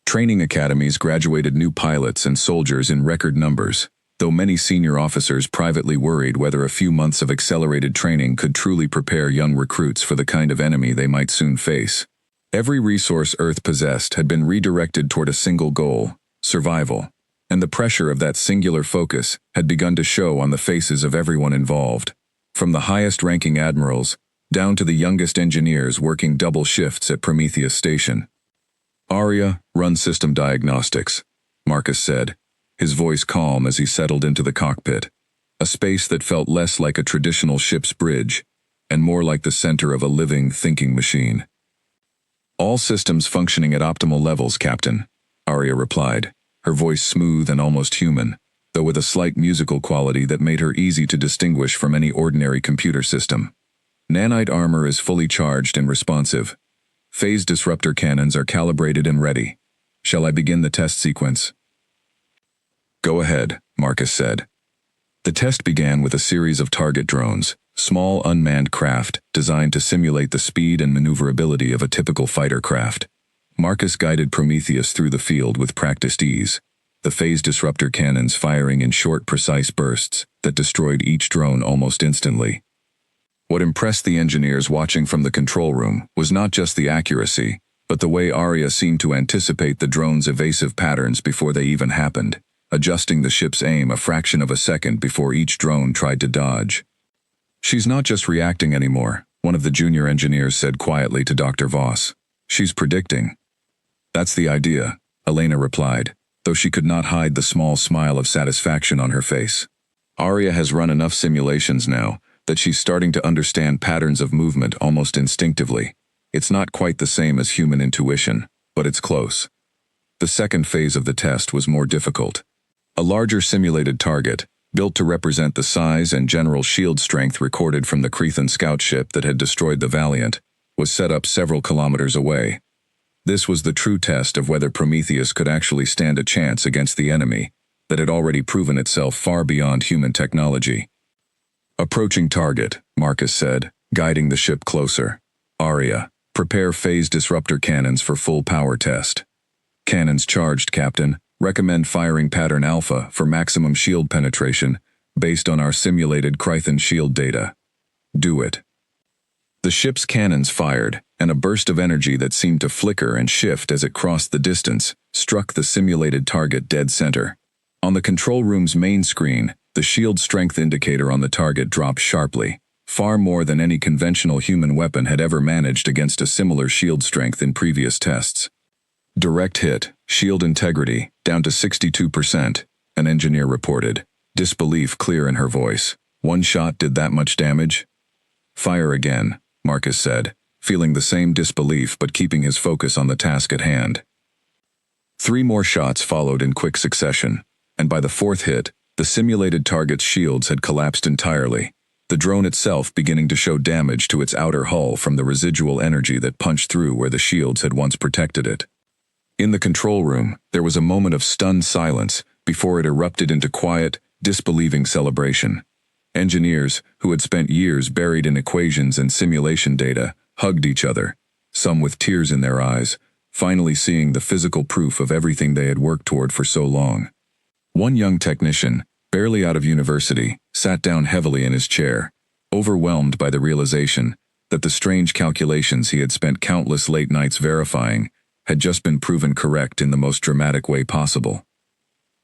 A: Training academies graduated new pilots and soldiers in record numbers, though many senior officers privately worried whether a few months of accelerated training could truly prepare young recruits for the kind of enemy they might soon face. Every resource Earth possessed had been redirected toward a single goal: survival, and the pressure of that singular focus had begun to show on the faces of everyone involved, from the highest-ranking admirals down to the youngest engineers working double shifts at Prometheus Station. "Aria, run system diagnostics," Marcus said, his voice calm as he settled into the cockpit, a space that felt less like a traditional ship's bridge and more like the center of a living, thinking machine. "All systems functioning at optimal levels, Captain," Aria replied, her voice smooth and almost human, though with a slight musical quality that made her easy to distinguish from any ordinary computer system. "Nanite armor is fully charged and responsive. Phase disruptor cannons are calibrated and ready. Shall I begin the test sequence?" "Go ahead," Marcus said. The test began with a series of target drones, small unmanned craft designed to simulate the speed and maneuverability of a typical fighter craft. Marcus guided Prometheus through the field with practiced ease, the phase disruptor cannons firing in short, precise bursts that destroyed each drone almost instantly. What impressed the engineers watching from the control room was not just the accuracy, but the way Aria seemed to anticipate the drone's evasive patterns before they even happened, adjusting the ship's aim a fraction of a second before each drone tried to dodge. "She's not just reacting anymore," one of the junior engineers said quietly to Dr. Voss. "She's predicting." "That's the idea," Elena replied, though she could not hide the small smile of satisfaction on her face. "Aria has run enough simulations now that she's starting to understand patterns of movement almost instinctively. It's not quite the same as human intuition, but it's close." The second phase of the test was more difficult. A larger simulated target, built to represent the size and general shield strength recorded from the Crethan scout ship that had destroyed the Valiant, was set up several kilometers away. This was the true test of whether Prometheus could actually stand a chance against the enemy that had already proven itself far beyond human technology. "Approaching target," Marcus said, guiding the ship closer. "Aria, prepare phase disruptor cannons for full power test." "Cannons charged, Captain. Recommend firing pattern alpha for maximum shield penetration based on our simulated Crethan shield data." "Do it." The ship's cannons fired, and a burst of energy that seemed to flicker and shift as it crossed the distance struck the simulated target dead center. On the control room's main screen, the shield strength indicator on the target dropped sharply, far more than any conventional human weapon had ever managed against a similar shield strength in previous tests. "Direct hit, shield integrity, down to 62%, an engineer reported, disbelief clear in her voice. "One shot did that much damage?" "Fire again," Marcus said, feeling the same disbelief but keeping his focus on the task at hand. 3 more shots followed in quick succession, and by the 4th hit, the simulated target's shields had collapsed entirely, the drone itself beginning to show damage to its outer hull from the residual energy that punched through where the shields had once protected it. In the control room, there was a moment of stunned silence before it erupted into quiet, disbelieving celebration. Engineers, who had spent years buried in equations and simulation data, hugged each other, some with tears in their eyes, finally seeing the physical proof of everything they had worked toward for so long. One young technician, barely out of university, sat down heavily in his chair, overwhelmed by the realization that the strange calculations he had spent countless late nights verifying had just been proven correct in the most dramatic way possible.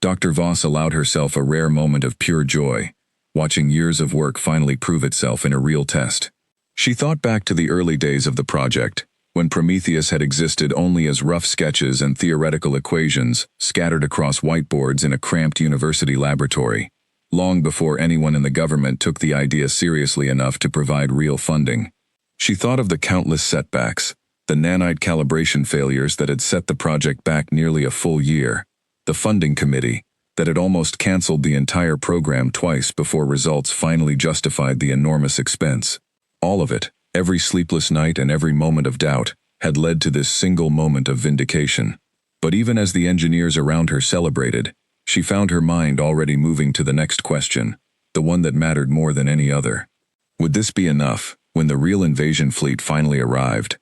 A: Dr. Voss allowed herself a rare moment of pure joy, watching years of work finally prove itself in a real test. She thought back to the early days of the project, when Prometheus had existed only as rough sketches and theoretical equations scattered across whiteboards in a cramped university laboratory, long before anyone in the government took the idea seriously enough to provide real funding. She thought of the countless setbacks, the nanite calibration failures that had set the project back nearly a full year, the funding committee that had almost canceled the entire program twice before results finally justified the enormous expense. All of it, every sleepless night and every moment of doubt, had led to this single moment of vindication. But even as the engineers around her celebrated, she found her mind already moving to the next question, the one that mattered more than any other. Would this be enough when the real invasion fleet finally arrived?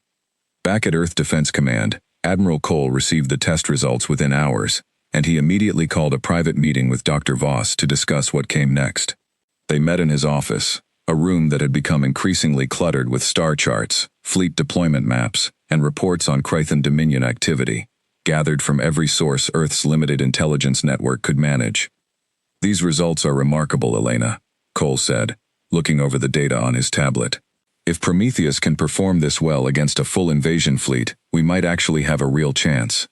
A: Back at Earth Defense Command, Admiral Cole received the test results within hours, and he immediately called a private meeting with Dr. Voss to discuss what came next. They met in his office, a room that had become increasingly cluttered with star charts, fleet deployment maps, and reports on Krythan Dominion activity, gathered from every source Earth's limited intelligence network could manage. "These results are remarkable, Elena," Cole said, looking over the data on his tablet. "If Prometheus can perform this well against a full invasion fleet, we might actually have a real chance."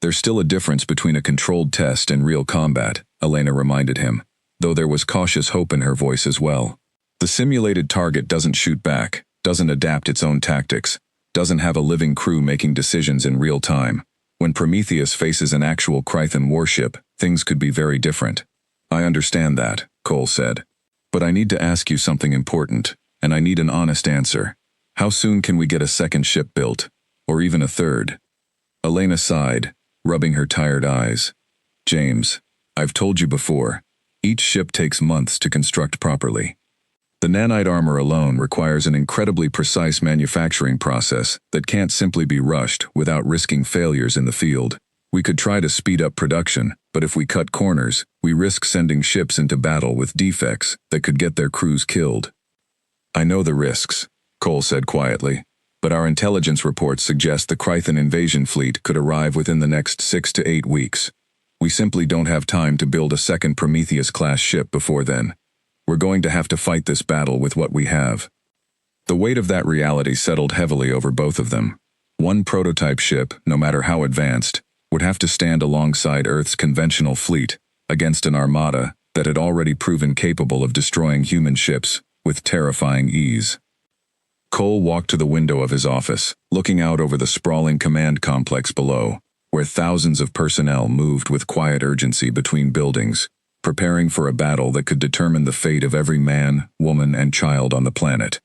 A: "There's still a difference between a controlled test and real combat," Elena reminded him, though there was cautious hope in her voice as well. "The simulated target doesn't shoot back, doesn't adapt its own tactics, doesn't have a living crew making decisions in real time. When Prometheus faces an actual Krythan warship, things could be very different." "I understand that," Cole said. "But I need to ask you something important, and I need an honest answer. How soon can we get a second ship built? Or even a third?" Elena sighed, rubbing her tired eyes. "James, I've told you before, each ship takes months to construct properly. The nanite armor alone requires an incredibly precise manufacturing process that can't simply be rushed without risking failures in the field. We could try to speed up production, but if we cut corners, we risk sending ships into battle with defects that could get their crews killed." "I know the risks," Cole said quietly, "but our intelligence reports suggest the Krythan invasion fleet could arrive within the next 6 to 8 weeks. We simply don't have time to build a second Prometheus-class ship before then. We're going to have to fight this battle with what we have." The weight of that reality settled heavily over both of them. One prototype ship, no matter how advanced, would have to stand alongside Earth's conventional fleet against an armada that had already proven capable of destroying human ships with terrifying ease. Cole walked to the window of his office, looking out over the sprawling command complex below, where thousands of personnel moved with quiet urgency between buildings, preparing for a battle that could determine the fate of every man, woman, and child on the planet.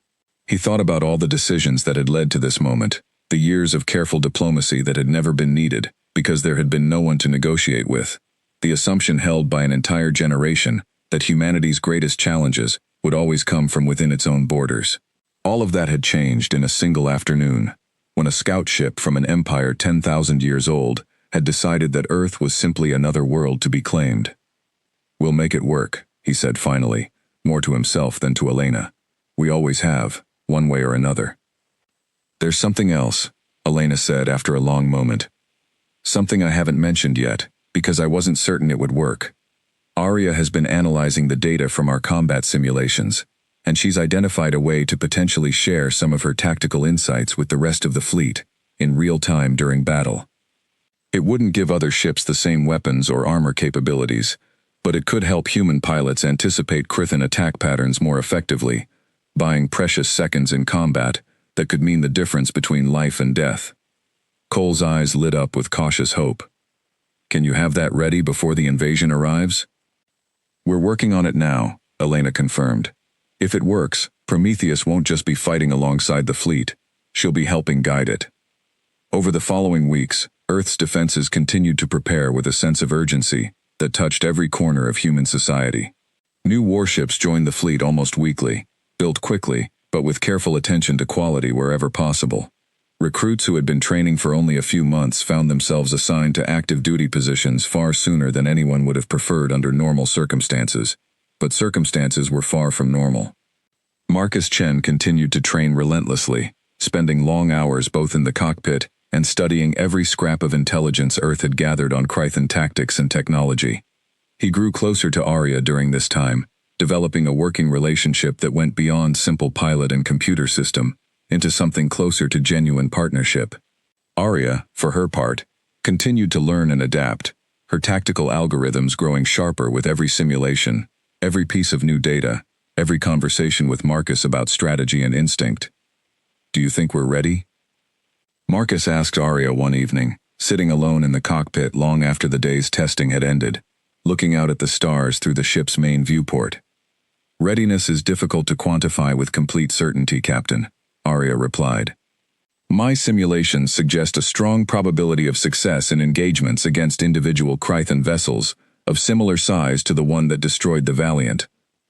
A: He thought about all the decisions that had led to this moment, the years of careful diplomacy that had never been needed, because there had been no one to negotiate with, the assumption held by an entire generation that humanity's greatest challenges would always come from within its own borders. All of that had changed in a single afternoon, when a scout ship from an empire 10,000 years old had decided that Earth was simply another world to be claimed. "We'll make it work," he said finally, more to himself than to Elena. "We always have, one way or another." "There's something else," Elena said after a long moment. "Something I haven't mentioned yet, because I wasn't certain it would work. Arya has been analyzing the data from our combat simulations, and she's identified a way to potentially share some of her tactical insights with the rest of the fleet, in real time during battle. It wouldn't give other ships the same weapons or armor capabilities, but it could help human pilots anticipate Krythan attack patterns more effectively, buying precious seconds in combat that could mean the difference between life and death." Cole's eyes lit up with cautious hope. "Can you have that ready before the invasion arrives?" "We're working on it now," Elena confirmed. "If it works, Prometheus won't just be fighting alongside the fleet, she'll be helping guide it." Over the following weeks, Earth's defenses continued to prepare with a sense of urgency that touched every corner of human society. New warships joined the fleet almost weekly, built quickly, but with careful attention to quality wherever possible. Recruits who had been training for only a few months found themselves assigned to active duty positions far sooner than anyone would have preferred under normal circumstances, but circumstances were far from normal. Marcus Chen continued to train relentlessly, spending long hours both in the cockpit and studying every scrap of intelligence Earth had gathered on Krythan tactics and technology. He grew closer to Arya during this time, developing a working relationship that went beyond simple pilot and computer system into something closer to genuine partnership. Arya, for her part, continued to learn and adapt, her tactical algorithms growing sharper with every simulation, every piece of new data, every conversation with Marcus about strategy and instinct. "Do you think we're ready?" Marcus asked Arya one evening, sitting alone in the cockpit long after the day's testing had ended, looking out at the stars through the ship's main viewport. "Readiness is difficult to quantify with complete certainty, Captain," Arya replied. "My simulations suggest a strong probability of success in engagements against individual Krythan vessels of similar size to the one that destroyed the Valiant.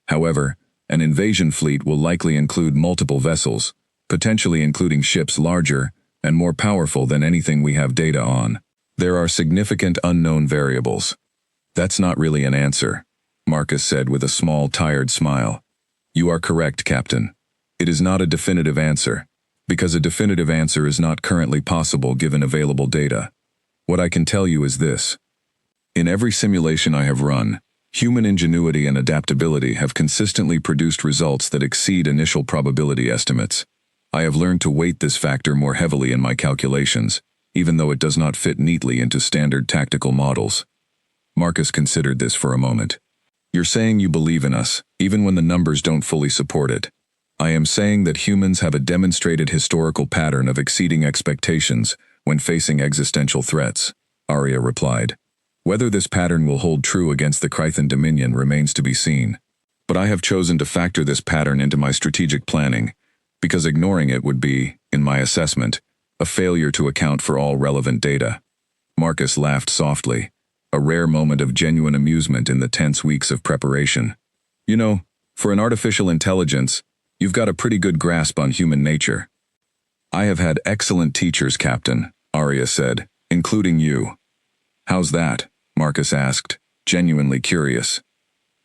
A: However, an invasion fleet will likely include multiple vessels, potentially including ships larger and more powerful than anything we have data on. There are significant unknown variables." "That's not really an answer," Marcus said with a small, tired smile. "You are correct, Captain. It is not a definitive answer, because a definitive answer is not currently possible given available data. What I can tell you is this. In every simulation I have run, human ingenuity and adaptability have consistently produced results that exceed initial probability estimates. I have learned to weight this factor more heavily in my calculations, even though it does not fit neatly into standard tactical models." Marcus considered this for a moment. "You're saying you believe in us, even when the numbers don't fully support it. I am saying that humans have a demonstrated historical pattern of exceeding expectations when facing existential threats," Arya replied. "Whether this pattern will hold true against the Krythan Dominion remains to be seen. But I have chosen to factor this pattern into my strategic planning, because ignoring it would be, in my assessment, a failure to account for all relevant data." Marcus laughed softly, a rare moment of genuine amusement in the tense weeks of preparation. "You know, for an artificial intelligence, you've got a pretty good grasp on human nature." "I have had excellent teachers, Captain," Arya said, "including you." "How's that?" Marcus asked, genuinely curious.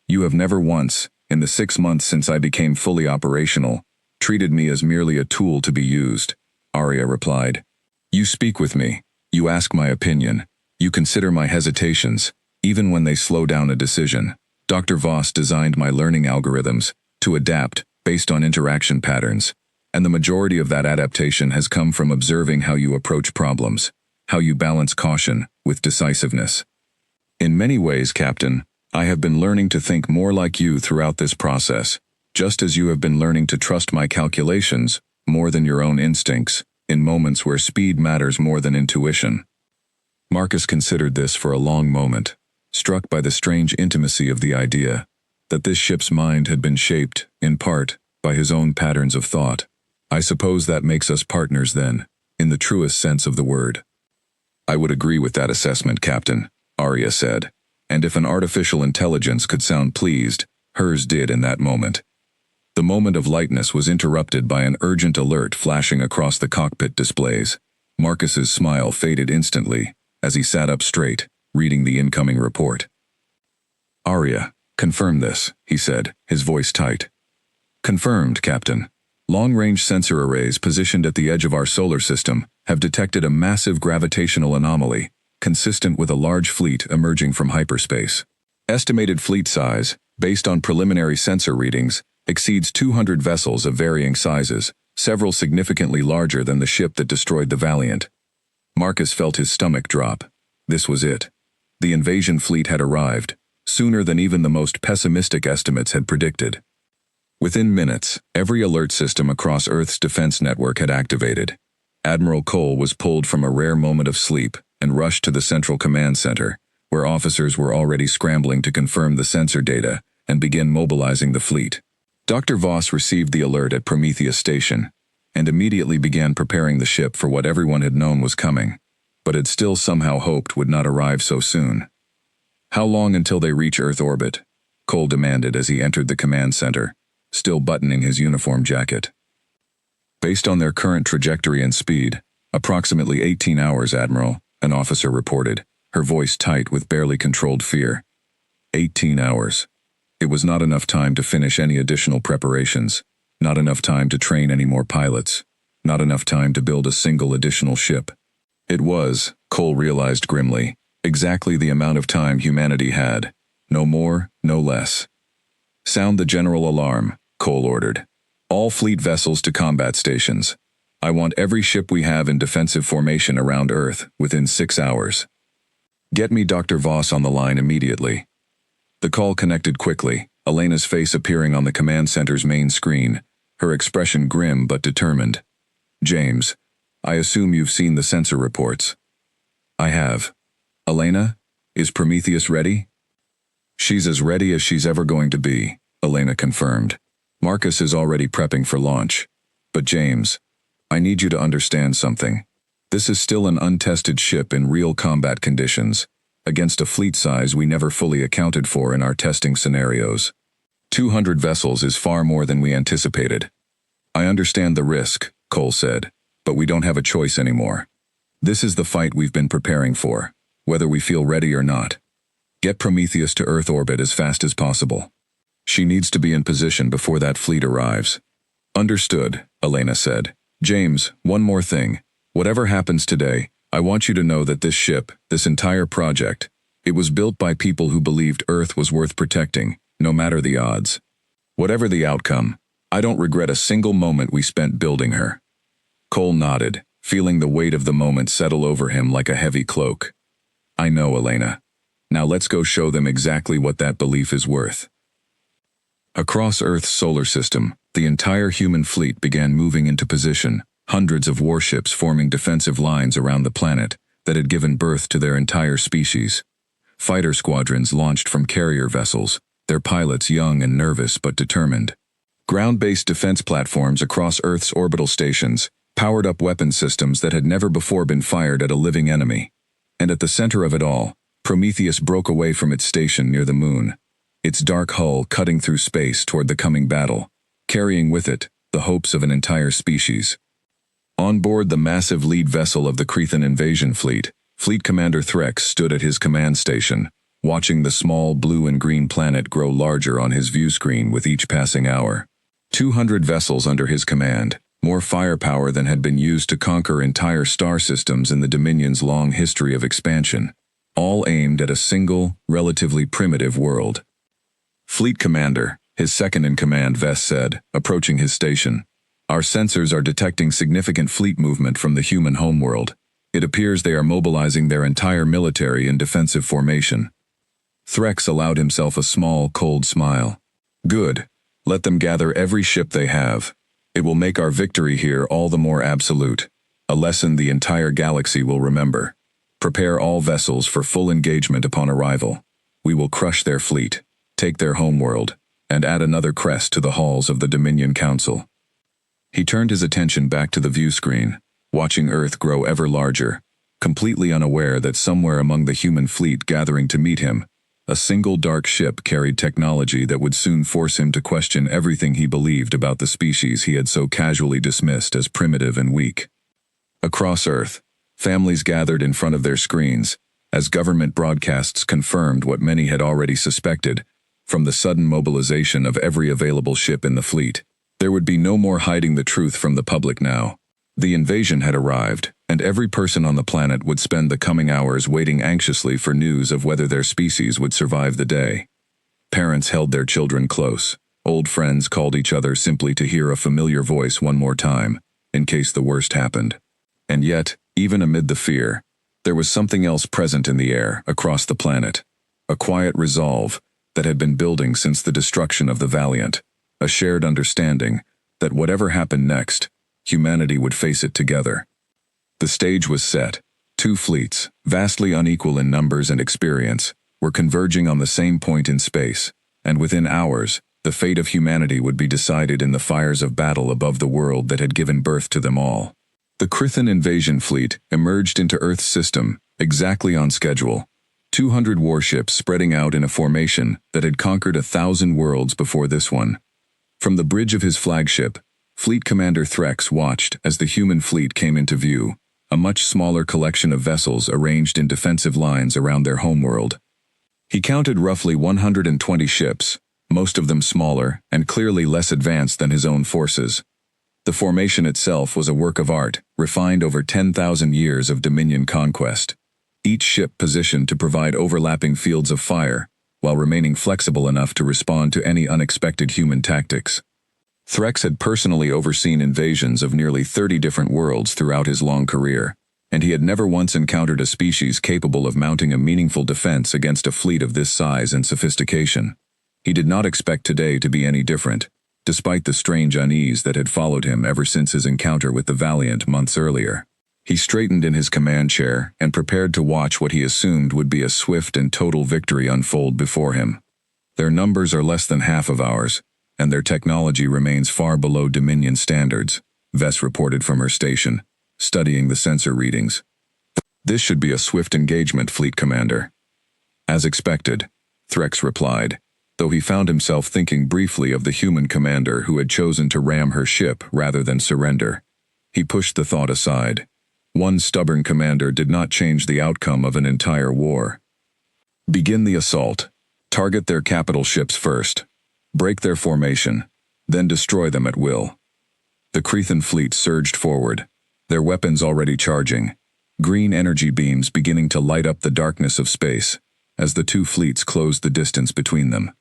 A: "You have never once, in the 6 months since I became fully operational, treated me as merely a tool to be used," Arya replied. "You speak with me, you ask my opinion, you consider my hesitations, even when they slow down a decision. Dr. Voss designed my learning algorithms to adapt based on interaction patterns, and the majority of that adaptation has come from observing how you approach problems, how you balance caution with decisiveness. In many ways, Captain, I have been learning to think more like you throughout this process, just as you have been learning to trust my calculations more than your own instincts, in moments where speed matters more than intuition." Marcus considered this for a long moment, struck by the strange intimacy of the idea that this ship's mind had been shaped, in part, by his own patterns of thought. "I suppose that makes us partners then, in the truest sense of the word." "I would agree with that assessment, Captain," Arya said, and if an artificial intelligence could sound pleased, hers did in that moment. The moment of lightness was interrupted by an urgent alert flashing across the cockpit displays. Marcus's smile faded instantly as he sat up straight, reading the incoming report. "Arya, confirm this," he said, his voice tight. "Confirmed, Captain. Long-range sensor arrays positioned at the edge of our solar system have detected a massive gravitational anomaly, consistent with a large fleet emerging from hyperspace. Estimated fleet size, based on preliminary sensor readings, exceeds 200 vessels of varying sizes, several significantly larger than the ship that destroyed the Valiant." Marcus felt his stomach drop. This was it. The invasion fleet had arrived, sooner than even the most pessimistic estimates had predicted. Within minutes, every alert system across Earth's defense network had activated. Admiral Cole was pulled from a rare moment of sleep and rushed to the Central Command Center, where officers were already scrambling to confirm the sensor data and begin mobilizing the fleet. Dr. Voss received the alert at Prometheus Station and immediately began preparing the ship for what everyone had known was coming, but had still somehow hoped would not arrive so soon. "How long until they reach Earth orbit?" Cole demanded as he entered the command center, still buttoning his uniform jacket. "Based on their current trajectory and speed, approximately 18 hours, Admiral," an officer reported, her voice tight with barely controlled fear. 18 hours. It was not enough time to finish any additional preparations, not enough time to train any more pilots, not enough time to build a single additional ship. It was, Cole realized grimly, exactly the amount of time humanity had, no more, no less. Sound the general alarm, Cole ordered. All fleet vessels to combat stations. I want every ship we have in defensive formation around Earth within 6 hours. Get me Dr. Voss on the line immediately. The call connected quickly, Elena's face appearing on the command center's main screen, her expression grim but determined. James, I assume you've seen the sensor reports. I have. Elena, is Prometheus ready? She's as ready as she's ever going to be, Elena confirmed. Marcus is already prepping for launch. But James, I need you to understand something. This is still an untested ship in real combat conditions, against a fleet size we never fully accounted for in our testing scenarios. 200 vessels is far more than we anticipated. I understand the risk, Cole said, but we don't have a choice anymore. This is the fight we've been preparing for, whether we feel ready or not. Get Prometheus to Earth orbit as fast as possible. She needs to be in position before that fleet arrives. Understood, Elena said. James, one more thing. Whatever happens today, I want you to know that this ship, this entire project, it was built by people who believed Earth was worth protecting, no matter the odds. Whatever the outcome, I don't regret a single moment we spent building her. Cole nodded, feeling the weight of the moment settle over him like a heavy cloak. I know, Elena. Now let's go show them exactly what that belief is worth. Across Earth's solar system, the entire human fleet began moving into position, hundreds of warships forming defensive lines around the planet that had given birth to their entire species. Fighter squadrons launched from carrier vessels, their pilots young and nervous but determined. Ground-based defense platforms across Earth's orbital stations powered up weapon systems that had never before been fired at a living enemy. And at the center of it all, Prometheus broke away from its station near the moon, its dark hull cutting through space toward the coming battle, carrying with it the hopes of an entire species. On board the massive lead vessel of the Cretan invasion fleet, Fleet Commander Threx stood at his command station, watching the small blue and green planet grow larger on his view screen with each passing hour. 200 vessels under his command, more firepower than had been used to conquer entire star systems in the Dominion's long history of expansion, all aimed at a single, relatively primitive world. Fleet Commander, his second-in-command Vess said, approaching his station. Our sensors are detecting significant fleet movement from the human homeworld. It appears they are mobilizing their entire military in defensive formation. Threx allowed himself a small, cold smile. Good. Let them gather every ship they have. It will make our victory here all the more absolute. A lesson the entire galaxy will remember. Prepare all vessels for full engagement upon arrival. We will crush their fleet, take their homeworld, and add another crest to the halls of the Dominion Council. He turned his attention back to the view screen, watching Earth grow ever larger, completely unaware that somewhere among the human fleet gathering to meet him, a single dark ship carried technology that would soon force him to question everything he believed about the species he had so casually dismissed as primitive and weak. Across Earth, families gathered in front of their screens, as government broadcasts confirmed what many had already suspected, from the sudden mobilization of every available ship in the fleet. There would be no more hiding the truth from the public now. The invasion had arrived, and every person on the planet would spend the coming hours waiting anxiously for news of whether their species would survive the day. Parents held their children close. Old friends called each other simply to hear a familiar voice one more time, in case the worst happened. And yet, even amid the fear, there was something else present in the air across the planet. A quiet resolve that had been building since the destruction of the Valiant. A shared understanding that whatever happened next, humanity would face it together. The stage was set. Two fleets, vastly unequal in numbers and experience, were converging on the same point in space, and within hours, the fate of humanity would be decided in the fires of battle above the world that had given birth to them all. The Cretan invasion fleet emerged into Earth's system, exactly on schedule, 200 warships spreading out in a formation that had conquered 1,000 worlds before this one. From the bridge of his flagship, Fleet Commander Threx watched as the human fleet came into view, a much smaller collection of vessels arranged in defensive lines around their homeworld. He counted roughly 120 ships, most of them smaller and clearly less advanced than his own forces. The formation itself was a work of art, refined over 10,000 years of Dominion conquest. Each ship positioned to provide overlapping fields of fire, while remaining flexible enough to respond to any unexpected human tactics. Threx had personally overseen invasions of nearly 30 different worlds throughout his long career, and he had never once encountered a species capable of mounting a meaningful defense against a fleet of this size and sophistication. He did not expect today to be any different, despite the strange unease that had followed him ever since his encounter with the Valiant months earlier. He straightened in his command chair and prepared to watch what he assumed would be a swift and total victory unfold before him. Their numbers are less than half of ours, and their technology remains far below Dominion standards, Vess reported from her station, studying the sensor readings. This should be a swift engagement, Fleet Commander. As expected, Threx replied, though he found himself thinking briefly of the human commander who had chosen to ram her ship rather than surrender. He pushed the thought aside. One stubborn commander did not change the outcome of an entire war. Begin the assault. Target their capital ships first. Break their formation, then destroy them at will. The Crethan fleet surged forward, their weapons already charging, green energy beams beginning to light up the darkness of space, as the two fleets closed the distance between them.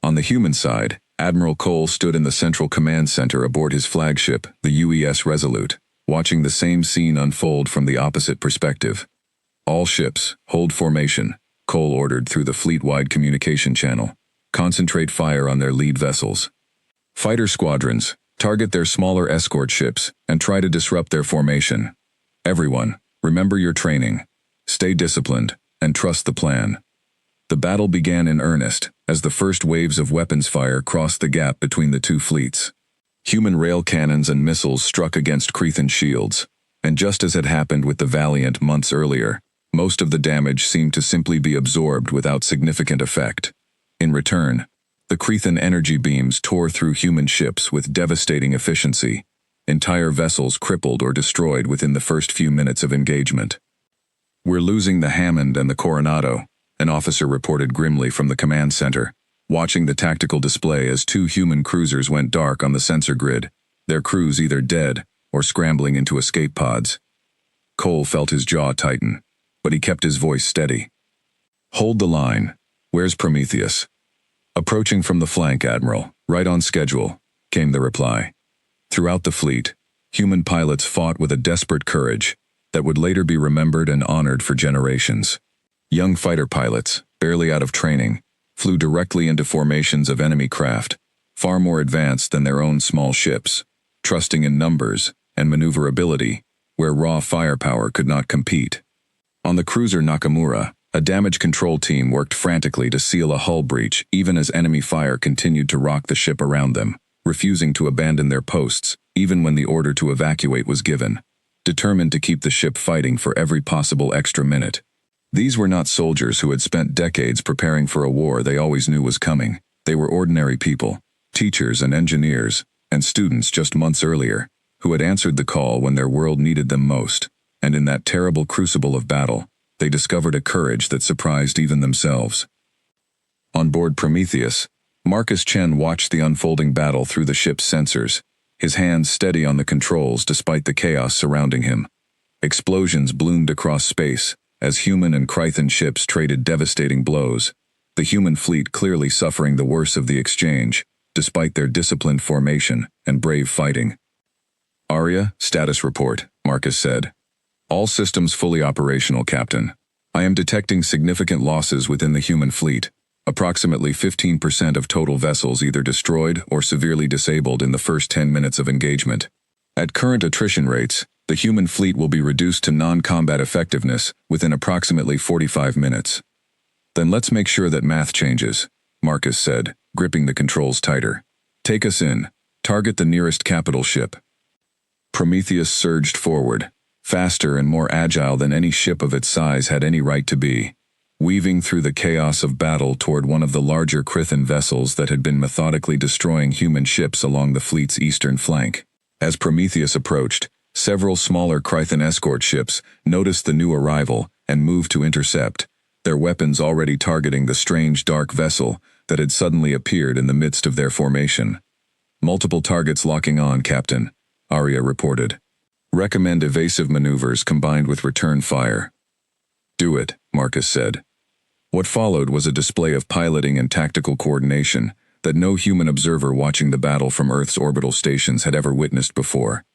A: On the human side, Admiral Cole stood in the central command center aboard his flagship, the UES Resolute, watching the same scene unfold from the opposite perspective. All ships, hold formation, Cole ordered through the fleet-wide communication channel. Concentrate fire on their lead vessels. Fighter squadrons, target their smaller escort ships and try to disrupt their formation. Everyone, remember your training. Stay disciplined and trust the plan. The battle began in earnest as the first waves of weapons fire crossed the gap between the two fleets. Human rail cannons and missiles struck against Crethan shields, and just as had happened with the Valiant months earlier, most of the damage seemed to simply be absorbed without significant effect. In return, the Crethan energy beams tore through human ships with devastating efficiency, entire vessels crippled or destroyed within the first few minutes of engagement. "We're losing the Hammond and the Coronado," an officer reported grimly from the command center, watching the tactical display as two human cruisers went dark on the sensor grid, their crews either dead or scrambling into escape pods. Cole felt his jaw tighten, but he kept his voice steady. "Hold the line. Where's Prometheus?" "Approaching from the flank, Admiral. Right on schedule," came the reply. Throughout the fleet, human pilots fought with a desperate courage that would later be remembered and honored for generations. Young fighter pilots, barely out of training, flew directly into formations of enemy craft, far more advanced than their own small ships, trusting in numbers and maneuverability where raw firepower could not compete. On the cruiser Nakamura, a damage control team worked frantically to seal a hull breach even as enemy fire continued to rock the ship around them, refusing to abandon their posts even when the order to evacuate was given, determined to keep the ship fighting for every possible extra minute. These were not soldiers who had spent decades preparing for a war they always knew was coming. They were ordinary people, teachers and engineers, and students just months earlier, who had answered the call when their world needed them most, and in that terrible crucible of battle, they discovered a courage that surprised even themselves. On board Prometheus, Marcus Chen watched the unfolding battle through the ship's sensors, his hands steady on the controls despite the chaos surrounding him. Explosions bloomed across space as human and Crethan ships traded devastating blows, the human fleet clearly suffering the worst of the exchange, despite their disciplined formation and brave fighting. "Arya, status report," Marcus said. "All systems fully operational, Captain. I am detecting significant losses within the human fleet, approximately 15% of total vessels either destroyed or severely disabled in the first 10 minutes of engagement. At current attrition rates, the human fleet will be reduced to non-combat effectiveness within approximately 45 minutes. "Then let's make sure that math changes," Marcus said, gripping the controls tighter. "Take us in. Target the nearest capital ship." Prometheus surged forward, faster and more agile than any ship of its size had any right to be, weaving through the chaos of battle toward one of the larger Crethan vessels that had been methodically destroying human ships along the fleet's eastern flank. As Prometheus approached, several smaller Crethan escort ships noticed the new arrival and moved to intercept, their weapons already targeting the strange dark vessel that had suddenly appeared in the midst of their formation. "Multiple targets locking on, Captain," Arya reported. "Recommend evasive maneuvers combined with return fire." "Do it," Marcus said. What followed was a display of piloting and tactical coordination that no human observer watching the battle from Earth's orbital stations had ever witnessed before.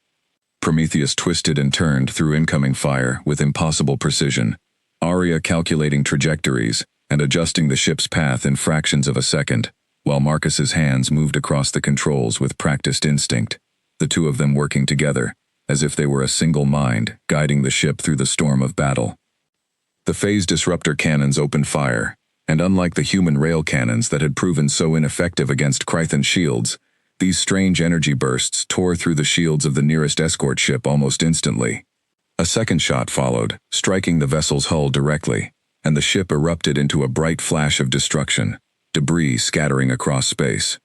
A: Prometheus twisted and turned through incoming fire with impossible precision, Arya calculating trajectories and adjusting the ship's path in fractions of a second, while Marcus's hands moved across the controls with practiced instinct, the two of them working together, as if they were a single mind, guiding the ship through the storm of battle. The phase disruptor cannons opened fire, and unlike the human rail cannons that had proven so ineffective against Krythan shields, these strange energy bursts tore through the shields of the nearest escort ship almost instantly. A second shot followed, striking the vessel's hull directly, and the ship erupted into a bright flash of destruction, debris scattering across space.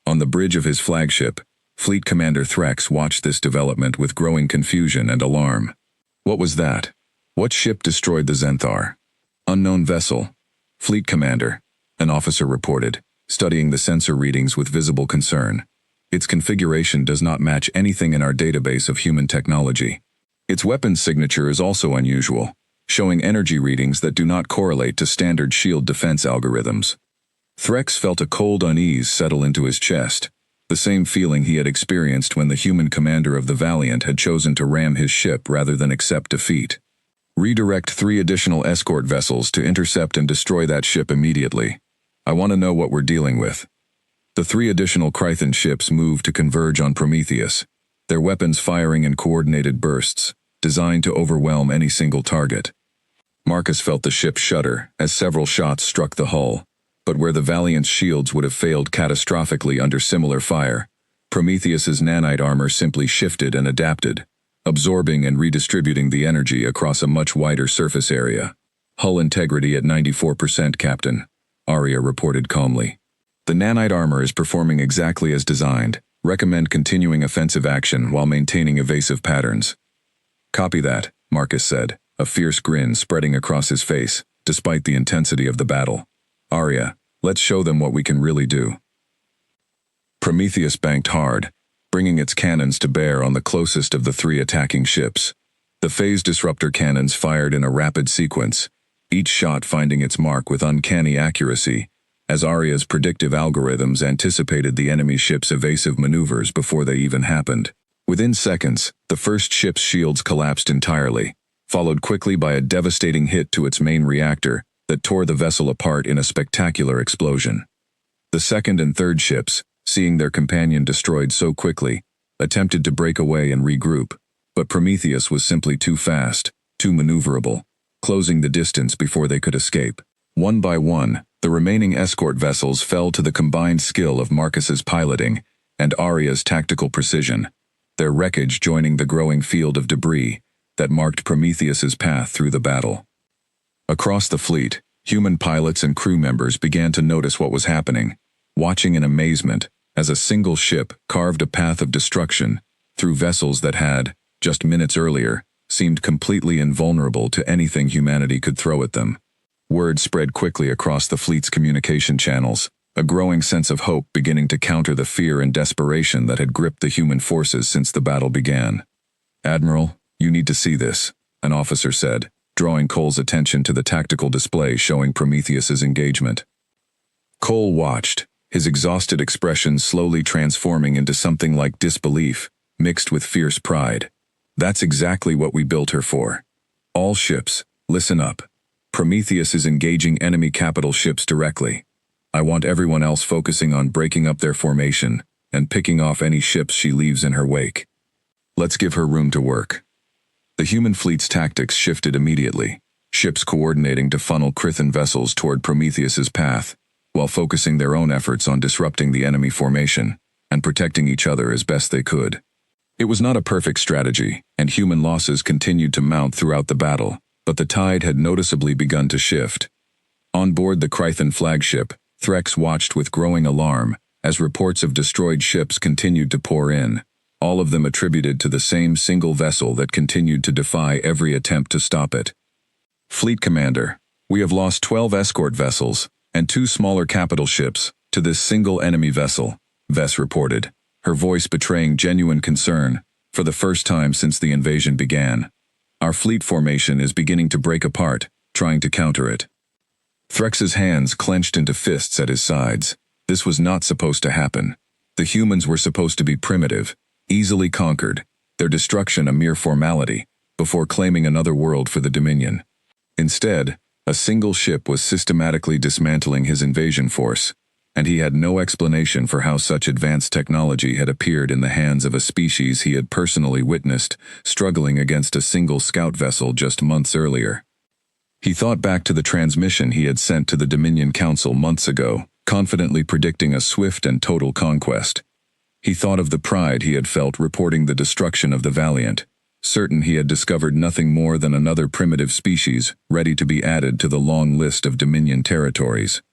A: On the bridge of his flagship, Fleet Commander Threx watched this development with growing confusion and alarm. What was that? What ship destroyed the Zenthar? Unknown vessel. Fleet Commander, an officer reported, studying the sensor readings with visible concern. Its configuration does not match anything in our database of human technology. Its weapons signature is also unusual, showing energy readings that do not correlate to standard shield defense algorithms. Threx felt a cold unease settle into his chest, the same feeling he had experienced when the human commander of the Valiant had chosen to ram his ship rather than accept defeat. Redirect 3 additional escort vessels to intercept and destroy that ship immediately. I want to know what we're dealing with. The 3 additional Krythan ships moved to converge on Prometheus, their weapons firing in coordinated bursts, designed to overwhelm any single target. Marcus felt the ship shudder as several shots struck the hull, but where the Valiant's shields would have failed catastrophically under similar fire, Prometheus's nanite armor simply shifted and adapted, absorbing and redistributing the energy across a much wider surface area. Hull integrity at 94%, Captain, Arya reported calmly. The nanite armor is performing exactly as designed. Recommend continuing offensive action while maintaining evasive patterns. Copy that, Marcus said, a fierce grin spreading across his face, despite the intensity of the battle. Arya, let's show them what we can really do. Prometheus banked hard, bringing its cannons to bear on the closest of the 3 attacking ships. The phase disruptor cannons fired in a rapid sequence, each shot finding its mark with uncanny accuracy, as Arya's predictive algorithms anticipated the enemy ship's evasive maneuvers before they even happened. Within seconds, the first ship's shields collapsed entirely, followed quickly by a devastating hit to its main reactor that tore the vessel apart in a spectacular explosion. The second and third ships, seeing their companion destroyed so quickly, attempted to break away and regroup, but Prometheus was simply too fast, too maneuverable, closing the distance before they could escape. One by one, the remaining escort vessels fell to the combined skill of Marcus's piloting and Arya's tactical precision, their wreckage joining the growing field of debris that marked Prometheus's path through the battle. Across the fleet, human pilots and crew members began to notice what was happening, watching in amazement as a single ship carved a path of destruction through vessels that had, just minutes earlier, seemed completely invulnerable to anything humanity could throw at them. Word spread quickly across the fleet's communication channels, a growing sense of hope beginning to counter the fear and desperation that had gripped the human forces since the battle began. Admiral, you need to see this, an officer said, drawing Cole's attention to the tactical display showing Prometheus's engagement. Cole watched, his exhausted expression slowly transforming into something like disbelief, mixed with fierce pride. That's exactly what we built her for. All ships, listen up. Prometheus is engaging enemy capital ships directly. I want everyone else focusing on breaking up their formation and picking off any ships she leaves in her wake. Let's give her room to work. The human fleet's tactics shifted immediately, ships coordinating to funnel Krythan vessels toward Prometheus's path, while focusing their own efforts on disrupting the enemy formation and protecting each other as best they could. It was not a perfect strategy, and human losses continued to mount throughout the battle, but the tide had noticeably begun to shift. On board the Krythan flagship, Threx watched with growing alarm as reports of destroyed ships continued to pour in, all of them attributed to the same single vessel that continued to defy every attempt to stop it. Fleet Commander, we have lost 12 escort vessels and 2 smaller capital ships to this single enemy vessel, Vess reported, her voice betraying genuine concern for the first time since the invasion began. Our fleet formation is beginning to break apart, trying to counter it. Threx's hands clenched into fists at his sides. This was not supposed to happen. The humans were supposed to be primitive, easily conquered, their destruction a mere formality, before claiming another world for the Dominion. Instead, a single ship was systematically dismantling his invasion force, and he had no explanation for how such advanced technology had appeared in the hands of a species he had personally witnessed struggling against a single scout vessel just months earlier. He thought back to the transmission he had sent to the Dominion Council months ago, confidently predicting a swift and total conquest. He thought of the pride he had felt reporting the destruction of the Valiant, certain he had discovered nothing more than another primitive species ready to be added to the long list of Dominion territories.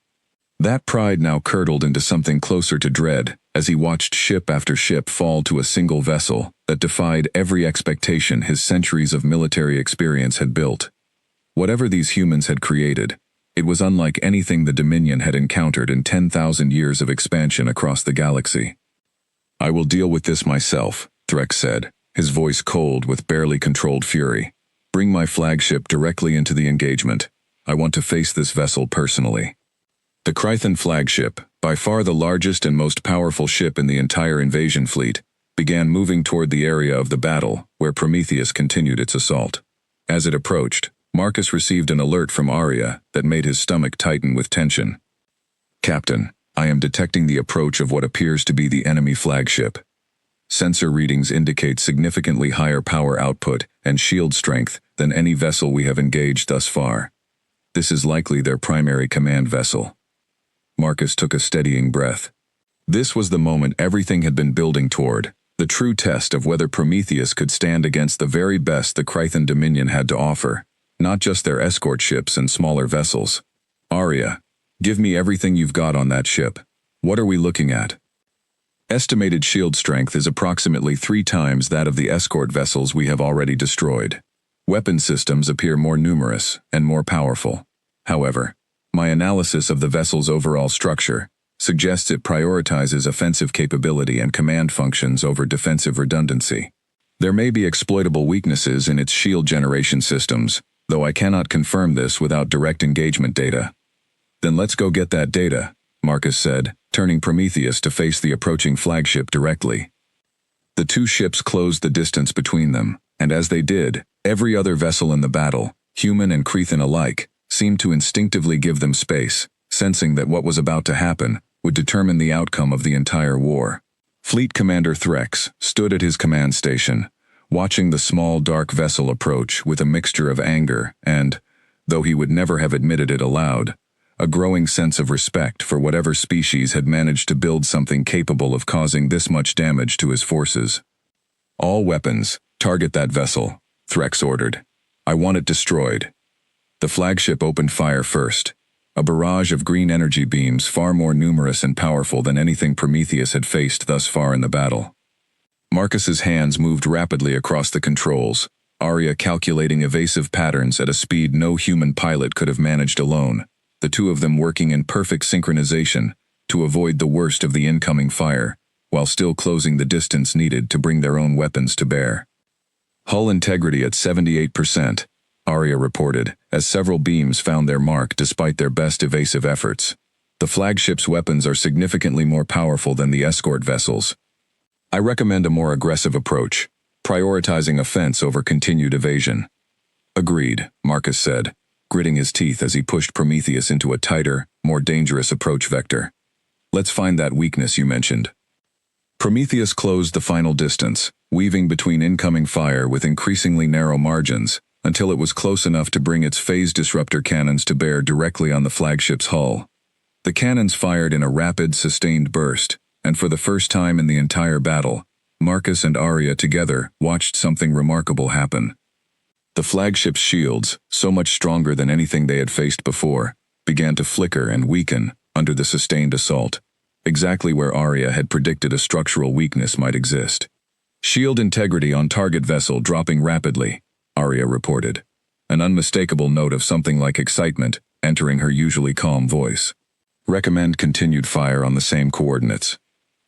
A: That pride now curdled into something closer to dread as he watched ship after ship fall to a single vessel that defied every expectation his centuries of military experience had built. Whatever these humans had created, it was unlike anything the Dominion had encountered in 10,000 years of expansion across the galaxy. "I will deal with this myself," Threx said, his voice cold with barely controlled fury. "Bring my flagship directly into the engagement. I want to face this vessel personally." The Krythan flagship, by far the largest and most powerful ship in the entire invasion fleet, began moving toward the area of the battle where Prometheus continued its assault. As it approached, Marcus received an alert from Arya that made his stomach tighten with tension. "Captain, I am detecting the approach of what appears to be the enemy flagship. Sensor readings indicate significantly higher power output and shield strength than any vessel we have engaged thus far. This is likely their primary command vessel." Marcus took a steadying breath. This was the moment everything had been building toward, the true test of whether Prometheus could stand against the very best the Krythan Dominion had to offer, not just their escort ships and smaller vessels. "Arya, give me everything you've got on that ship. What are we looking at?" "Estimated shield strength is approximately 3 times that of the escort vessels we have already destroyed. Weapon systems appear more numerous and more powerful. However, my analysis of the vessel's overall structure suggests it prioritizes offensive capability and command functions over defensive redundancy. There may be exploitable weaknesses in its shield generation systems, though I cannot confirm this without direct engagement data." "Then let's go get that data," Marcus said, turning Prometheus to face the approaching flagship directly. The two ships closed the distance between them, and as they did, every other vessel in the battle, human and Krythan alike, seemed to instinctively give them space, sensing that what was about to happen would determine the outcome of the entire war. Fleet Commander Threx stood at his command station, watching the small dark vessel approach with a mixture of anger and, though he would never have admitted it aloud, a growing sense of respect for whatever species had managed to build something capable of causing this much damage to his forces. "All weapons, target that vessel," Threx ordered. "I want it destroyed." The flagship opened fire first, a barrage of green energy beams far more numerous and powerful than anything Prometheus had faced thus far in the battle. Marcus's hands moved rapidly across the controls, Arya calculating evasive patterns at a speed no human pilot could have managed alone, the two of them working in perfect synchronization to avoid the worst of the incoming fire, while still closing the distance needed to bring their own weapons to bear. "Hull integrity at 78%, Arya reported, as several beams found their mark despite their best evasive efforts. "The flagship's weapons are significantly more powerful than the escort vessels. I recommend a more aggressive approach, prioritizing offense over continued evasion." "Agreed," Marcus said, gritting his teeth as he pushed Prometheus into a tighter, more dangerous approach vector. "Let's find that weakness you mentioned." Prometheus closed the final distance, weaving between incoming fire with increasingly narrow margins, until it was close enough to bring its phase disruptor cannons to bear directly on the flagship's hull. The cannons fired in a rapid, sustained burst, and for the first time in the entire battle, Marcus and Arya together watched something remarkable happen. The flagship's shields, so much stronger than anything they had faced before, began to flicker and weaken under the sustained assault, exactly where Arya had predicted a structural weakness might exist. "Shield integrity on target vessel dropping rapidly," Arya reported, an unmistakable note of something like excitement entering her usually calm voice. "Recommend continued fire on the same coordinates."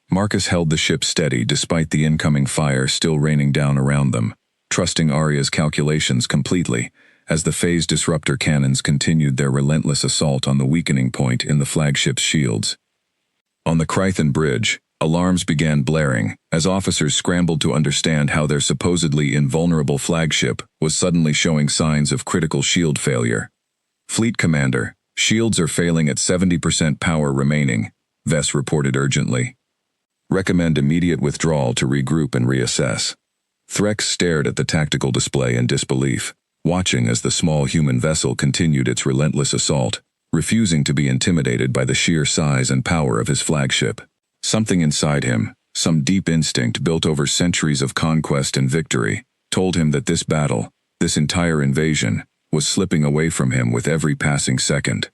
A: Marcus held the ship steady despite the incoming fire still raining down around them, trusting Arya's calculations completely, as the phase disruptor cannons continued their relentless assault on the weakening point in the flagship's shields. On the Krythan bridge, alarms began blaring as officers scrambled to understand how their supposedly invulnerable flagship was suddenly showing signs of critical shield failure. "Fleet Commander, shields are failing at 70% power remaining," Vess reported urgently. "Recommend immediate withdrawal to regroup and reassess." Threx stared at the tactical display in disbelief, watching as the small human vessel continued its relentless assault, refusing to be intimidated by the sheer size and power of his flagship. Something inside him, some deep instinct built over centuries of conquest and victory, told him that this battle, this entire invasion, was slipping away from him with every passing second.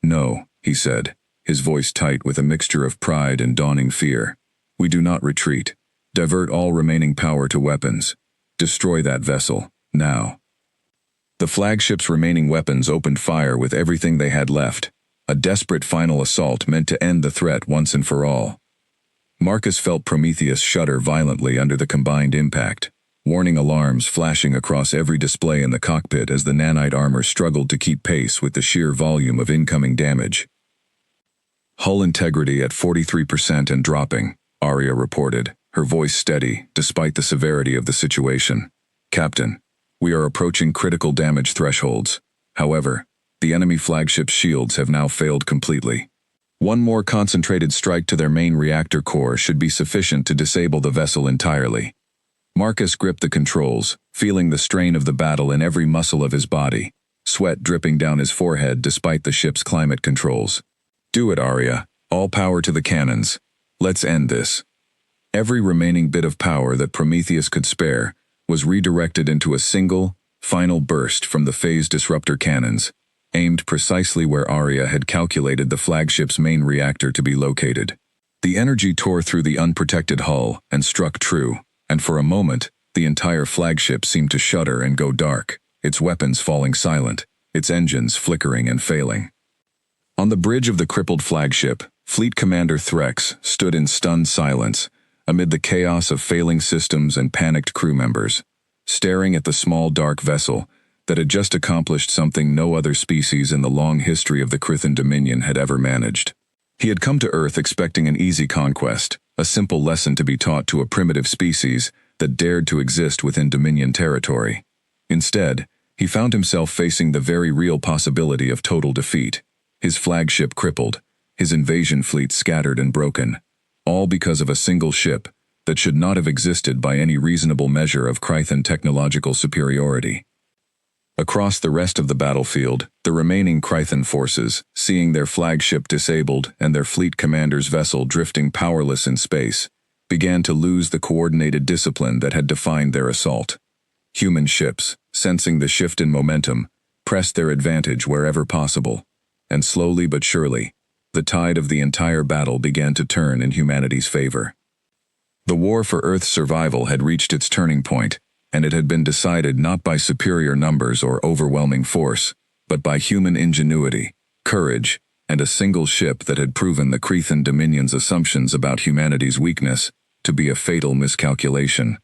A: "No," he said, his voice tight with a mixture of pride and dawning fear. "We do not retreat. Divert all remaining power to weapons. Destroy that vessel, now." The flagship's remaining weapons opened fire with everything they had left, a desperate final assault meant to end the threat once and for all. Marcus felt Prometheus shudder violently under the combined impact, warning alarms flashing across every display in the cockpit as the nanite armor struggled to keep pace with the sheer volume of incoming damage. "Hull integrity at 43% and dropping," Arya reported, her voice steady despite the severity of the situation. "Captain, we are approaching critical damage thresholds. However, the enemy flagship's shields have now failed completely. One more concentrated strike to their main reactor core should be sufficient to disable the vessel entirely." Marcus gripped the controls, feeling the strain of the battle in every muscle of his body, sweat dripping down his forehead despite the ship's climate controls. "Do it, Arya. All power to the cannons. Let's end this." Every remaining bit of power that Prometheus could spare was redirected into a single, final burst from the phase disruptor cannons, aimed precisely where Arya had calculated the flagship's main reactor to be located. The energy tore through the unprotected hull and struck true, and for a moment, the entire flagship seemed to shudder and go dark, its weapons falling silent, its engines flickering and failing. On the bridge of the crippled flagship, Fleet Commander Threx stood in stunned silence, amid the chaos of failing systems and panicked crew members, staring at the small dark vessel that had just accomplished something no other species in the long history of the Krythan Dominion had ever managed. He had come to Earth expecting an easy conquest, a simple lesson to be taught to a primitive species that dared to exist within Dominion territory. Instead, he found himself facing the very real possibility of total defeat, his flagship crippled, his invasion fleet scattered and broken, all because of a single ship that should not have existed by any reasonable measure of Krythan technological superiority. Across the rest of the battlefield, the remaining Krythan forces, seeing their flagship disabled and their fleet commander's vessel drifting powerless in space, began to lose the coordinated discipline that had defined their assault. Human ships, sensing the shift in momentum, pressed their advantage wherever possible, and slowly but surely, the tide of the entire battle began to turn in humanity's favor. The war for Earth's survival had reached its turning point, and it had been decided not by superior numbers or overwhelming force, but by human ingenuity, courage, and a single ship that had proven the Krythan Dominion's assumptions about humanity's weakness to be a fatal miscalculation.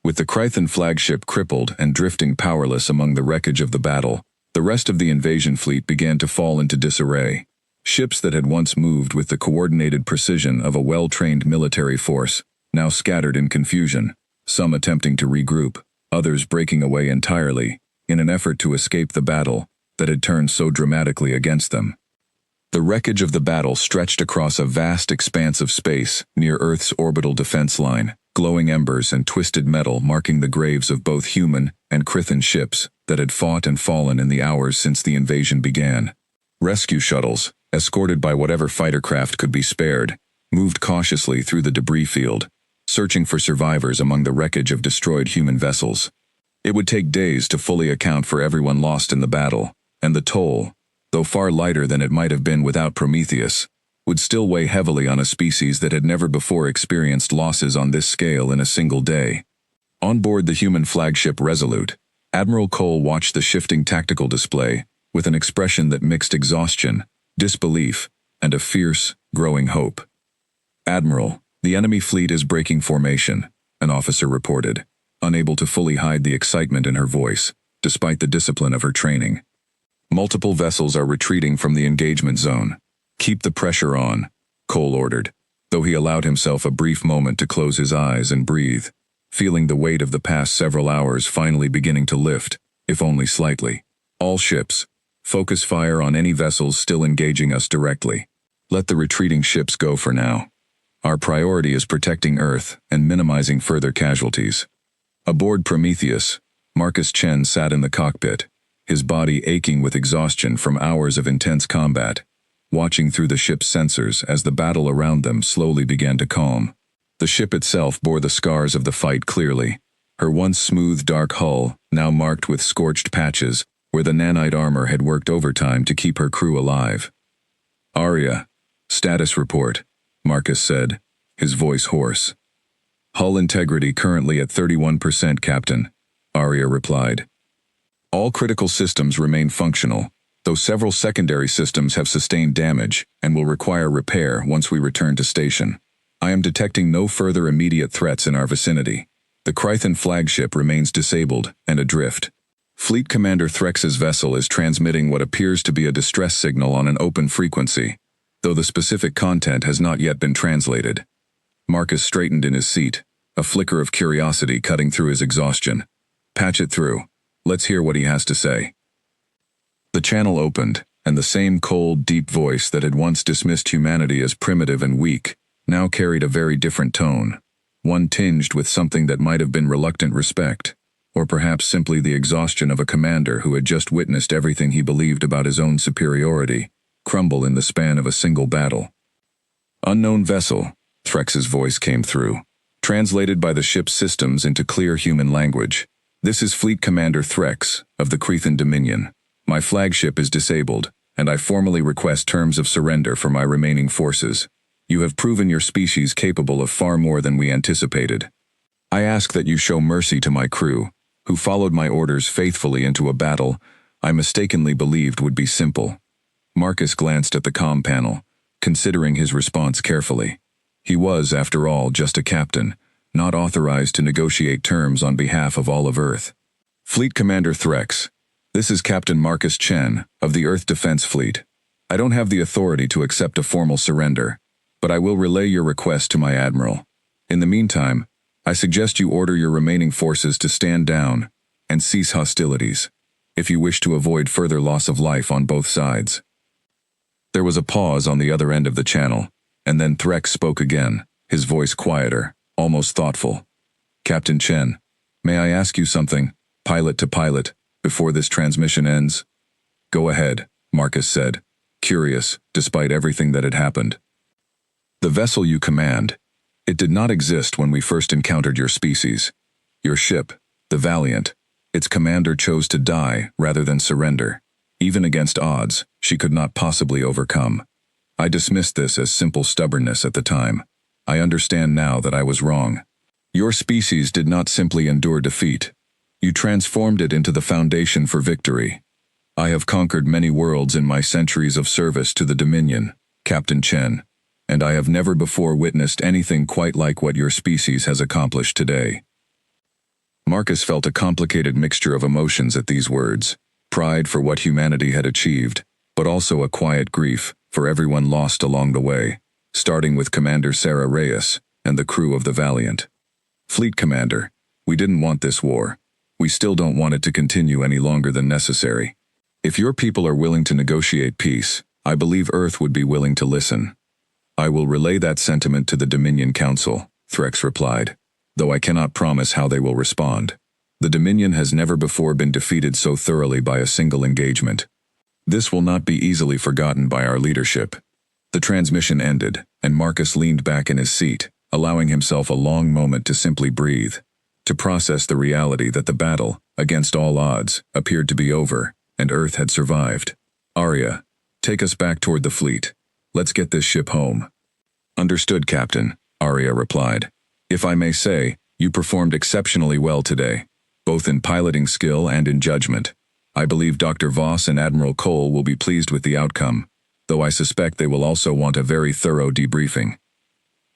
A: With the Krythan flagship crippled and drifting powerless among the wreckage of the battle, the rest of the invasion fleet began to fall into disarray. Ships that had once moved with the coordinated precision of a well-trained military force, now scattered in confusion, some attempting to regroup, others breaking away entirely, in an effort to escape the battle that had turned so dramatically against them. The wreckage of the battle stretched across a vast expanse of space near Earth's orbital defense line, glowing embers and twisted metal marking the graves of both human and Krythan ships that had fought and fallen in the hours since the invasion began. Rescue shuttles, escorted by whatever fighter craft could be spared, moved cautiously through the debris field, searching for survivors among the wreckage of destroyed human vessels. It would take days to fully account for everyone lost in the battle, and the toll, though far lighter than it might have been without Prometheus, would still weigh heavily on a species that had never before experienced losses on this scale in a single day. On board the human flagship Resolute, Admiral Cole watched the shifting tactical display with an expression that mixed exhaustion, disbelief, and a fierce, growing hope. "Admiral, the enemy fleet is breaking formation," an officer reported, unable to fully hide the excitement in her voice. despite the discipline of her training. Multiple vessels are retreating from the engagement zone. Keep the pressure on, Cole ordered, though he allowed himself a brief moment to close his eyes and breathe, feeling the weight of the past several hours finally beginning to lift, if only slightly. All ships, focus fire on any vessels still engaging us directly. Let the retreating ships go for now. Our priority is protecting Earth and minimizing further casualties. Aboard Prometheus, Marcus Chen sat in the cockpit, his body aching with exhaustion from hours of intense combat, watching through the ship's sensors as the battle around them slowly began to calm. The ship itself bore the scars of the fight clearly, her once smooth dark hull now marked with scorched patches where the nanite armor had worked overtime to keep her crew alive. "Arya, status report," Marcus said, his voice hoarse. "Hull integrity currently at 31%, Captain," Arya replied. "All critical systems remain functional, though several secondary systems have sustained damage and will require repair once we return to station. I am detecting no further immediate threats in our vicinity. The Krythan flagship remains disabled and adrift. Fleet Commander Threx's vessel is transmitting what appears to be a distress signal on an open frequency, though the specific content has not yet been translated." Marcus straightened in his seat, a flicker of curiosity cutting through his exhaustion. "Patch it through. Let's hear what he has to say." The channel opened, and the same cold, deep voice that had once dismissed humanity as primitive and weak now carried a very different tone, one tinged with something that might have been reluctant respect, or perhaps simply the exhaustion of a commander who had just witnessed everything he believed about his own superiority crumble in the span of a single battle. "Unknown vessel," Threx's voice came through, translated by the ship's systems into clear human language. "This is Fleet Commander Threx of the Krythan Dominion. My flagship is disabled, and I formally request terms of surrender for my remaining forces. You have proven your species capable of far more than we anticipated. I ask that you show mercy to my crew, who followed my orders faithfully into a battle I mistakenly believed would be simple." Marcus glanced at the comm panel, considering his response carefully. He was, after all, just a captain, not authorized to negotiate terms on behalf of all of Earth. "Fleet Commander Threx, this is Captain Marcus Chen of the Earth Defense Fleet. I don't have the authority to accept a formal surrender, but I will relay your request to my admiral. In the meantime, I suggest you order your remaining forces to stand down and cease hostilities, if you wish to avoid further loss of life on both sides." There was a pause on the other end of the channel, and then Threx spoke again, his voice quieter, almost thoughtful. "Captain Chen, may I ask you something, pilot to pilot, before this transmission ends?" "Go ahead," Marcus said, curious, despite everything that had happened. "The vessel you command, it did not exist when we first encountered your species. Your ship, the Valiant, its commander chose to die rather than surrender. Even against odds, she could not possibly overcome. I dismissed this as simple stubbornness at the time. I understand now that I was wrong. Your species did not simply endure defeat. You transformed it into the foundation for victory. I have conquered many worlds in my centuries of service to the Dominion, Captain Chen, and I have never before witnessed anything quite like what your species has accomplished today." Marcus felt a complicated mixture of emotions at these words, pride for what humanity had achieved, but also a quiet grief for everyone lost along the way, starting with Commander Sarah Reyes and the crew of the Valiant. "Fleet Commander, we didn't want this war. We still don't want it to continue any longer than necessary. If your people are willing to negotiate peace, I believe Earth would be willing to listen. I will relay that sentiment to the Dominion Council," Threx replied, "though I cannot promise how they will respond. The Dominion has never before been defeated so thoroughly by a single engagement. This will not be easily forgotten by our leadership." The transmission ended, and Marcus leaned back in his seat, allowing himself a long moment to simply breathe, to process the reality that the battle, against all odds, appeared to be over, and Earth had survived. "Arya, take us back toward the fleet. Let's get this ship home." "Understood, Captain," Arya replied. "If I may say, you performed exceptionally well today, both in piloting skill and in judgment. I believe Dr. Voss and Admiral Cole will be pleased with the outcome, though I suspect they will also want a very thorough debriefing."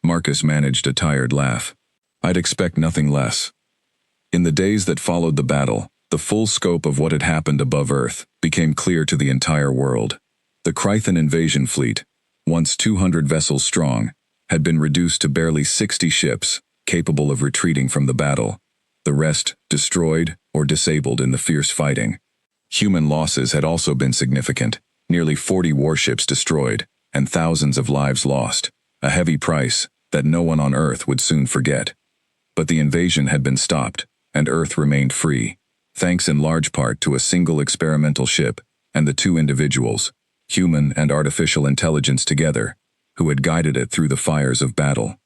A: Marcus managed a tired laugh. "I'd expect nothing less." In the days that followed the battle, The full scope of what had happened above Earth became clear to the entire world. The Krythan invasion fleet, once 200 vessels strong, had been reduced to barely 60 ships, capable of retreating from the battle, the rest destroyed or disabled in the fierce fighting. Human losses had also been significant, nearly 40 warships destroyed, and thousands of lives lost, a heavy price that no one on Earth would soon forget. But the invasion had been stopped, and Earth remained free, thanks in large part to a single experimental ship and the two individuals, human and artificial intelligence together, who had guided it through the fires of battle.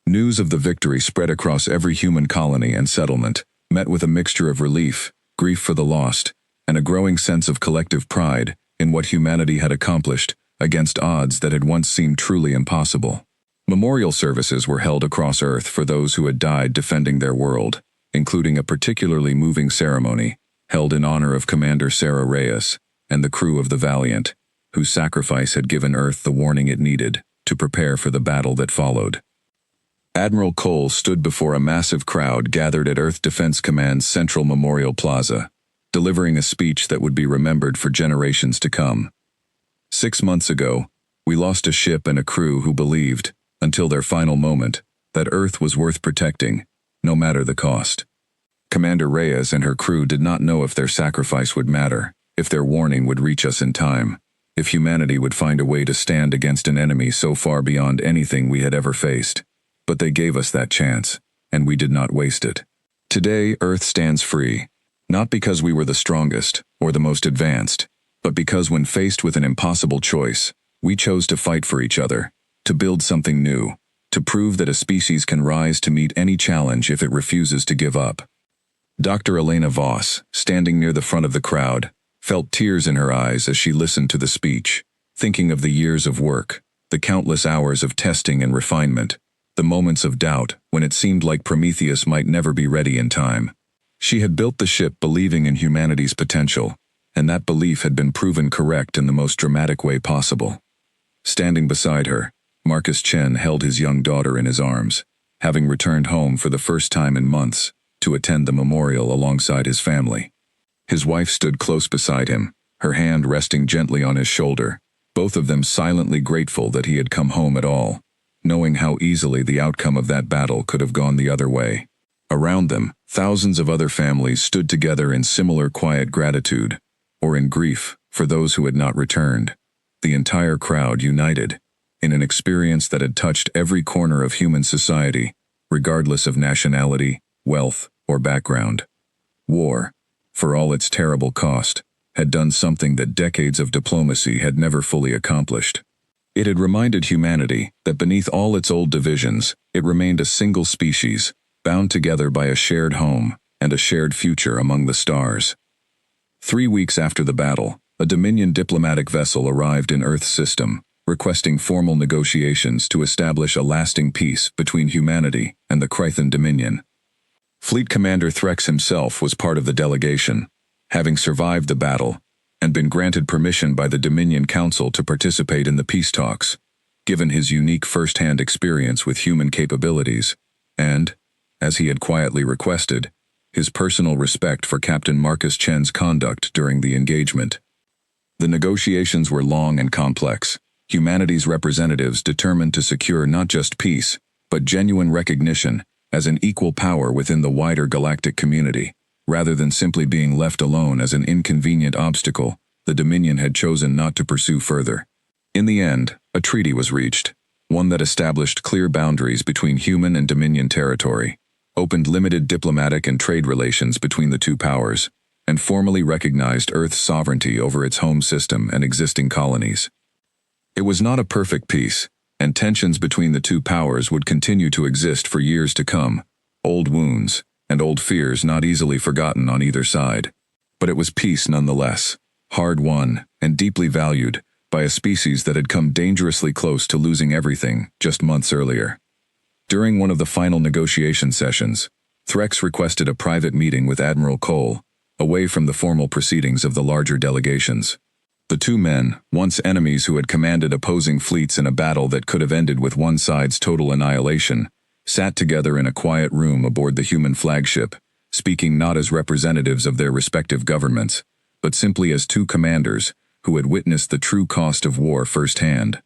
A: News of the victory spread across every human colony and settlement, met with a mixture of relief, grief for the lost, and a growing sense of collective pride in what humanity had accomplished against odds that had once seemed truly impossible. Memorial services were held across Earth for those who had died defending their world, including a particularly moving ceremony held in honor of Commander Sarah Reyes and the crew of the Valiant, whose sacrifice had given Earth the warning it needed to prepare for the battle that followed. Admiral Cole stood before a massive crowd gathered at Earth Defense Command's Central Memorial Plaza, delivering a speech that would be remembered for generations to come. 6 months ago, we lost a ship and a crew who believed, until their final moment, that Earth was worth protecting, no matter the cost. Commander Reyes and her crew did not know if their sacrifice would matter, if their warning would reach us in time, if humanity would find a way to stand against an enemy so far beyond anything we had ever faced. But they gave us that chance, and we did not waste it. Today, Earth stands free, not because we were the strongest or the most advanced, but because when faced with an impossible choice, we chose to fight for each other, to build something new, to prove that a species can rise to meet any challenge if it refuses to give up. Dr. Elena Voss, standing near the front of the crowd, felt tears in her eyes as she listened to the speech, thinking of the years of work, the countless hours of testing and refinement, the moments of doubt when it seemed like Prometheus might never be ready in time. She had built the ship believing in humanity's potential, and that belief had been proven correct in the most dramatic way possible. Standing beside her, Marcus Chen held his young daughter in his arms, having returned home for the first time in months to attend the memorial alongside his family. His wife stood close beside him, her hand resting gently on his shoulder, both of them silently grateful that he had come home at all, knowing how easily the outcome of that battle could have gone the other way. Around them, thousands of other families stood together in similar quiet gratitude, or in grief for those who had not returned. The entire crowd united, in an experience that had touched every corner of human society, regardless of nationality, wealth, or background. War, for all its terrible cost, had done something that decades of diplomacy had never fully accomplished. It had reminded humanity that beneath all its old divisions, it remained a single species, bound together by a shared home and a shared future among the stars. 3 weeks after the battle, a Dominion diplomatic vessel arrived in Earth's system, requesting formal negotiations to establish a lasting peace between humanity and the Krythan Dominion. Fleet Commander Threx himself was part of the delegation, having survived the battle and been granted permission by the Dominion Council to participate in the peace talks, given his unique first-hand experience with human capabilities, and, as he had quietly requested, his personal respect for Captain Marcus Chen's conduct during the engagement. The negotiations were long and complex, humanity's representatives determined to secure not just peace, but genuine recognition as an equal power within the wider galactic community. Rather than simply being left alone as an inconvenient obstacle, the Dominion had chosen not to pursue further. In the end, a treaty was reached, one that established clear boundaries between human and Dominion territory, opened limited diplomatic and trade relations between the two powers, and formally recognized Earth's sovereignty over its home system and existing colonies. It was not a perfect peace, and tensions between the two powers would continue to exist for years to come, old wounds and old fears not easily forgotten on either side. But it was peace nonetheless, hard-won and deeply valued by a species that had come dangerously close to losing everything just months earlier. During one of the final negotiation sessions, Threx requested a private meeting with Admiral Cole, away from the formal proceedings of the larger delegations. The two men, once enemies who had commanded opposing fleets in a battle that could have ended with one side's total annihilation, sat together in a quiet room aboard the human flagship, speaking not as representatives of their respective governments, but simply as two commanders who had witnessed the true cost of war firsthand.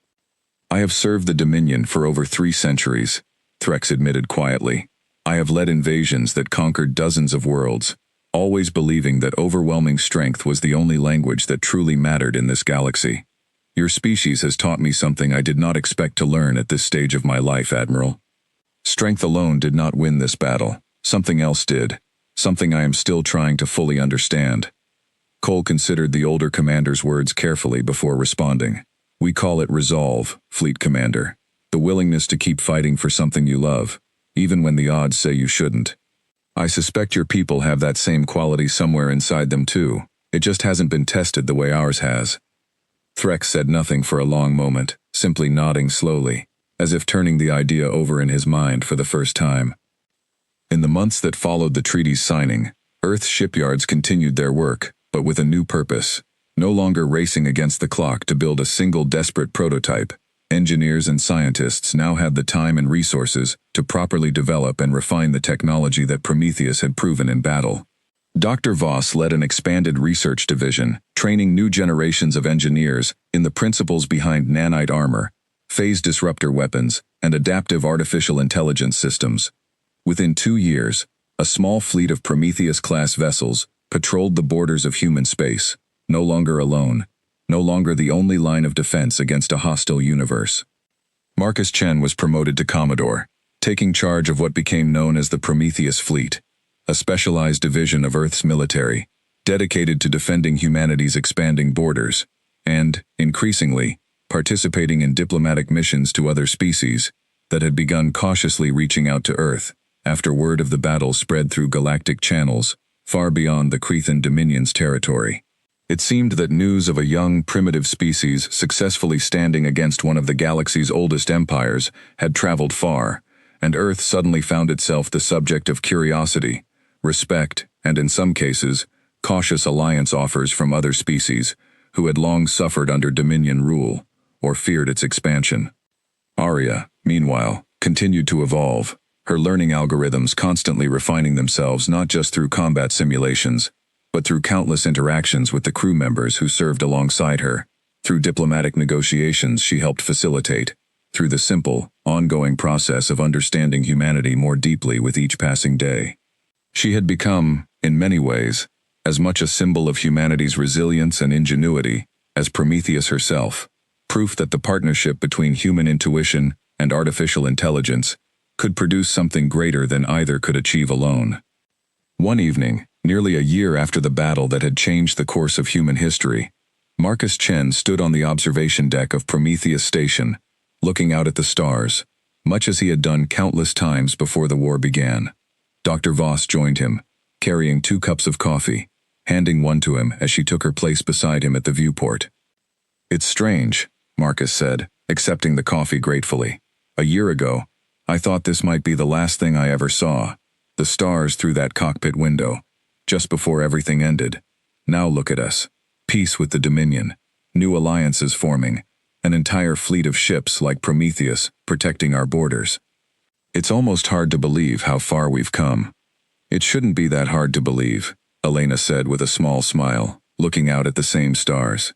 A: "I have served the Dominion for over 3 centuries," Threx admitted quietly. "I have led invasions that conquered dozens of worlds, always believing that overwhelming strength was the only language that truly mattered in this galaxy. Your species has taught me something I did not expect to learn at this stage of my life, Admiral. Strength alone did not win this battle. Something else did. Something I am still trying to fully understand." Cole considered the older commander's words carefully before responding. "We call it resolve, Fleet Commander. The willingness to keep fighting for something you love, even when the odds say you shouldn't. I suspect your people have that same quality somewhere inside them too. It just hasn't been tested the way ours has." Threx said nothing for a long moment, simply nodding slowly, as if turning the idea over in his mind for the first time. In the months that followed the treaty's signing, Earth's shipyards continued their work, but with a new purpose. No longer racing against the clock to build a single desperate prototype, engineers and scientists now had the time and resources to properly develop and refine the technology that Prometheus had proven in battle. Dr. Voss led an expanded research division, training new generations of engineers in the principles behind nanite armor, phase disruptor weapons, and adaptive artificial intelligence systems. Within 2 years, a small fleet of Prometheus-class vessels patrolled the borders of human space, no longer alone, no longer the only line of defense against a hostile universe. Marcus Chen was promoted to Commodore, taking charge of what became known as the Prometheus Fleet, a specialized division of Earth's military, dedicated to defending humanity's expanding borders, and, increasingly, participating in diplomatic missions to other species that had begun cautiously reaching out to Earth after word of the battle spread through galactic channels far beyond the Cretan Dominion's territory. It seemed that news of a young, primitive species successfully standing against one of the galaxy's oldest empires had traveled far, and Earth suddenly found itself the subject of curiosity, respect, and in some cases, cautious alliance offers from other species who had long suffered under Dominion rule or feared its expansion. Arya, meanwhile, continued to evolve, her learning algorithms constantly refining themselves not just through combat simulations, but through countless interactions with the crew members who served alongside her, through diplomatic negotiations she helped facilitate, through the simple, ongoing process of understanding humanity more deeply with each passing day. She had become, in many ways, as much a symbol of humanity's resilience and ingenuity as Prometheus herself, proof that the partnership between human intuition and artificial intelligence could produce something greater than either could achieve alone. One evening, nearly a year after the battle that had changed the course of human history, Marcus Chen stood on the observation deck of Prometheus Station, looking out at the stars, much as he had done countless times before the war began. Dr. Voss joined him, carrying 2 cups of coffee, handing one to him as she took her place beside him at the viewport. "It's strange," Marcus said, accepting the coffee gratefully. "A year ago, I thought this might be the last thing I ever saw, the stars through that cockpit window, just before everything ended. Now look at us. Peace with the Dominion, new alliances forming, an entire fleet of ships like Prometheus protecting our borders. It's almost hard to believe how far we've come." "It shouldn't be that hard to believe," Elena said with a small smile, looking out at the same stars.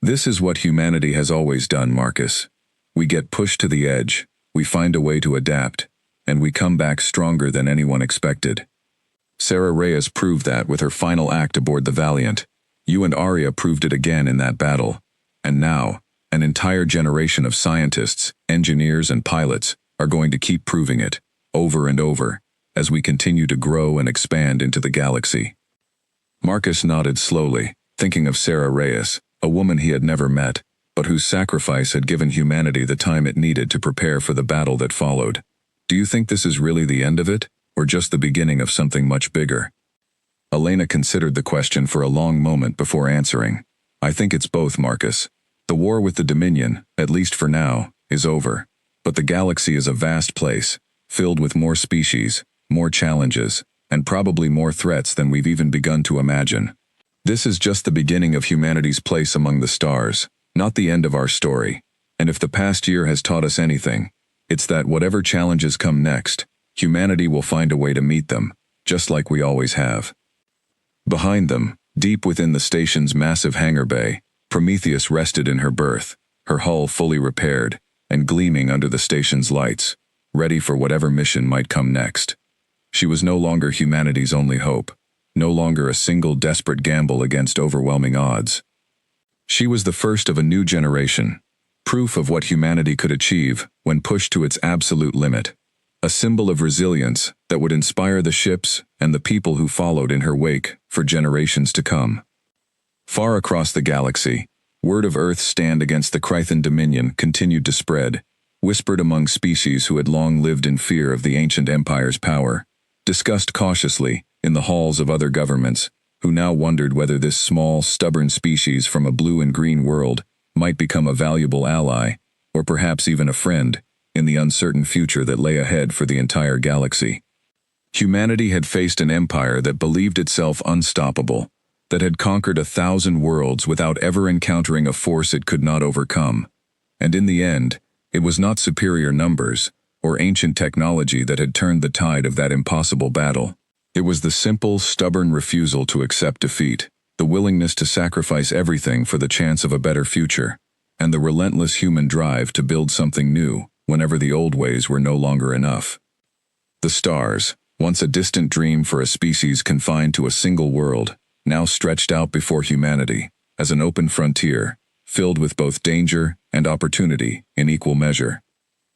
A: "This is what humanity has always done, Marcus. We get pushed to the edge, we find a way to adapt, and we come back stronger than anyone expected. Sarah Reyes proved that with her final act aboard the Valiant. You and Arya proved it again in that battle. And now, an entire generation of scientists, engineers, and pilots are going to keep proving it, over and over, as we continue to grow and expand into the galaxy." Marcus nodded slowly, thinking of Sarah Reyes, a woman he had never met, but whose sacrifice had given humanity the time it needed to prepare for the battle that followed. "Do you think this is really the end of it, or just the beginning of something much bigger?" Elena considered the question for a long moment before answering. "I think it's both, Marcus. The war with the Dominion, at least for now, is over. But the galaxy is a vast place, filled with more species, more challenges, and probably more threats than we've even begun to imagine. This is just the beginning of humanity's place among the stars, not the end of our story. And if the past year has taught us anything, it's that whatever challenges come next, humanity will find a way to meet them, just like we always have. Behind them, deep within the station's massive hangar bay, Prometheus rested in her berth, her hull fully repaired, and gleaming under the station's lights, ready for whatever mission might come next. She was no longer humanity's only hope, no longer a single desperate gamble against overwhelming odds. She was the first of a new generation, proof of what humanity could achieve when pushed to its absolute limit, a symbol of resilience that would inspire the ships and the people who followed in her wake for generations to come. Far across the galaxy, word of Earth's stand against the Krythan Dominion continued to spread, whispered among species who had long lived in fear of the ancient empire's power, discussed cautiously in the halls of other governments, who now wondered whether this small, stubborn species from a blue and green world might become a valuable ally, or perhaps even a friend, in the uncertain future that lay ahead for the entire galaxy. Humanity had faced an empire that believed itself unstoppable, that had conquered 1,000 worlds without ever encountering a force it could not overcome. And in the end, it was not superior numbers or ancient technology that had turned the tide of that impossible battle. It was the simple, stubborn refusal to accept defeat, the willingness to sacrifice everything for the chance of a better future, and the relentless human drive to build something new whenever the old ways were no longer enough. The stars, once a distant dream for a species confined to a single world, now stretched out before humanity as an open frontier, filled with both danger and opportunity in equal measure.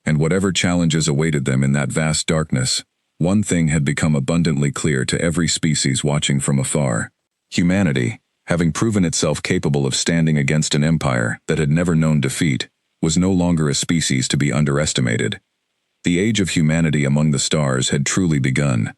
A: And whatever challenges awaited them in that vast darkness, one thing had become abundantly clear to every species watching from afar. Humanity, having proven itself capable of standing against an empire that had never known defeat, was no longer a species to be underestimated. The age of humanity among the stars had truly begun,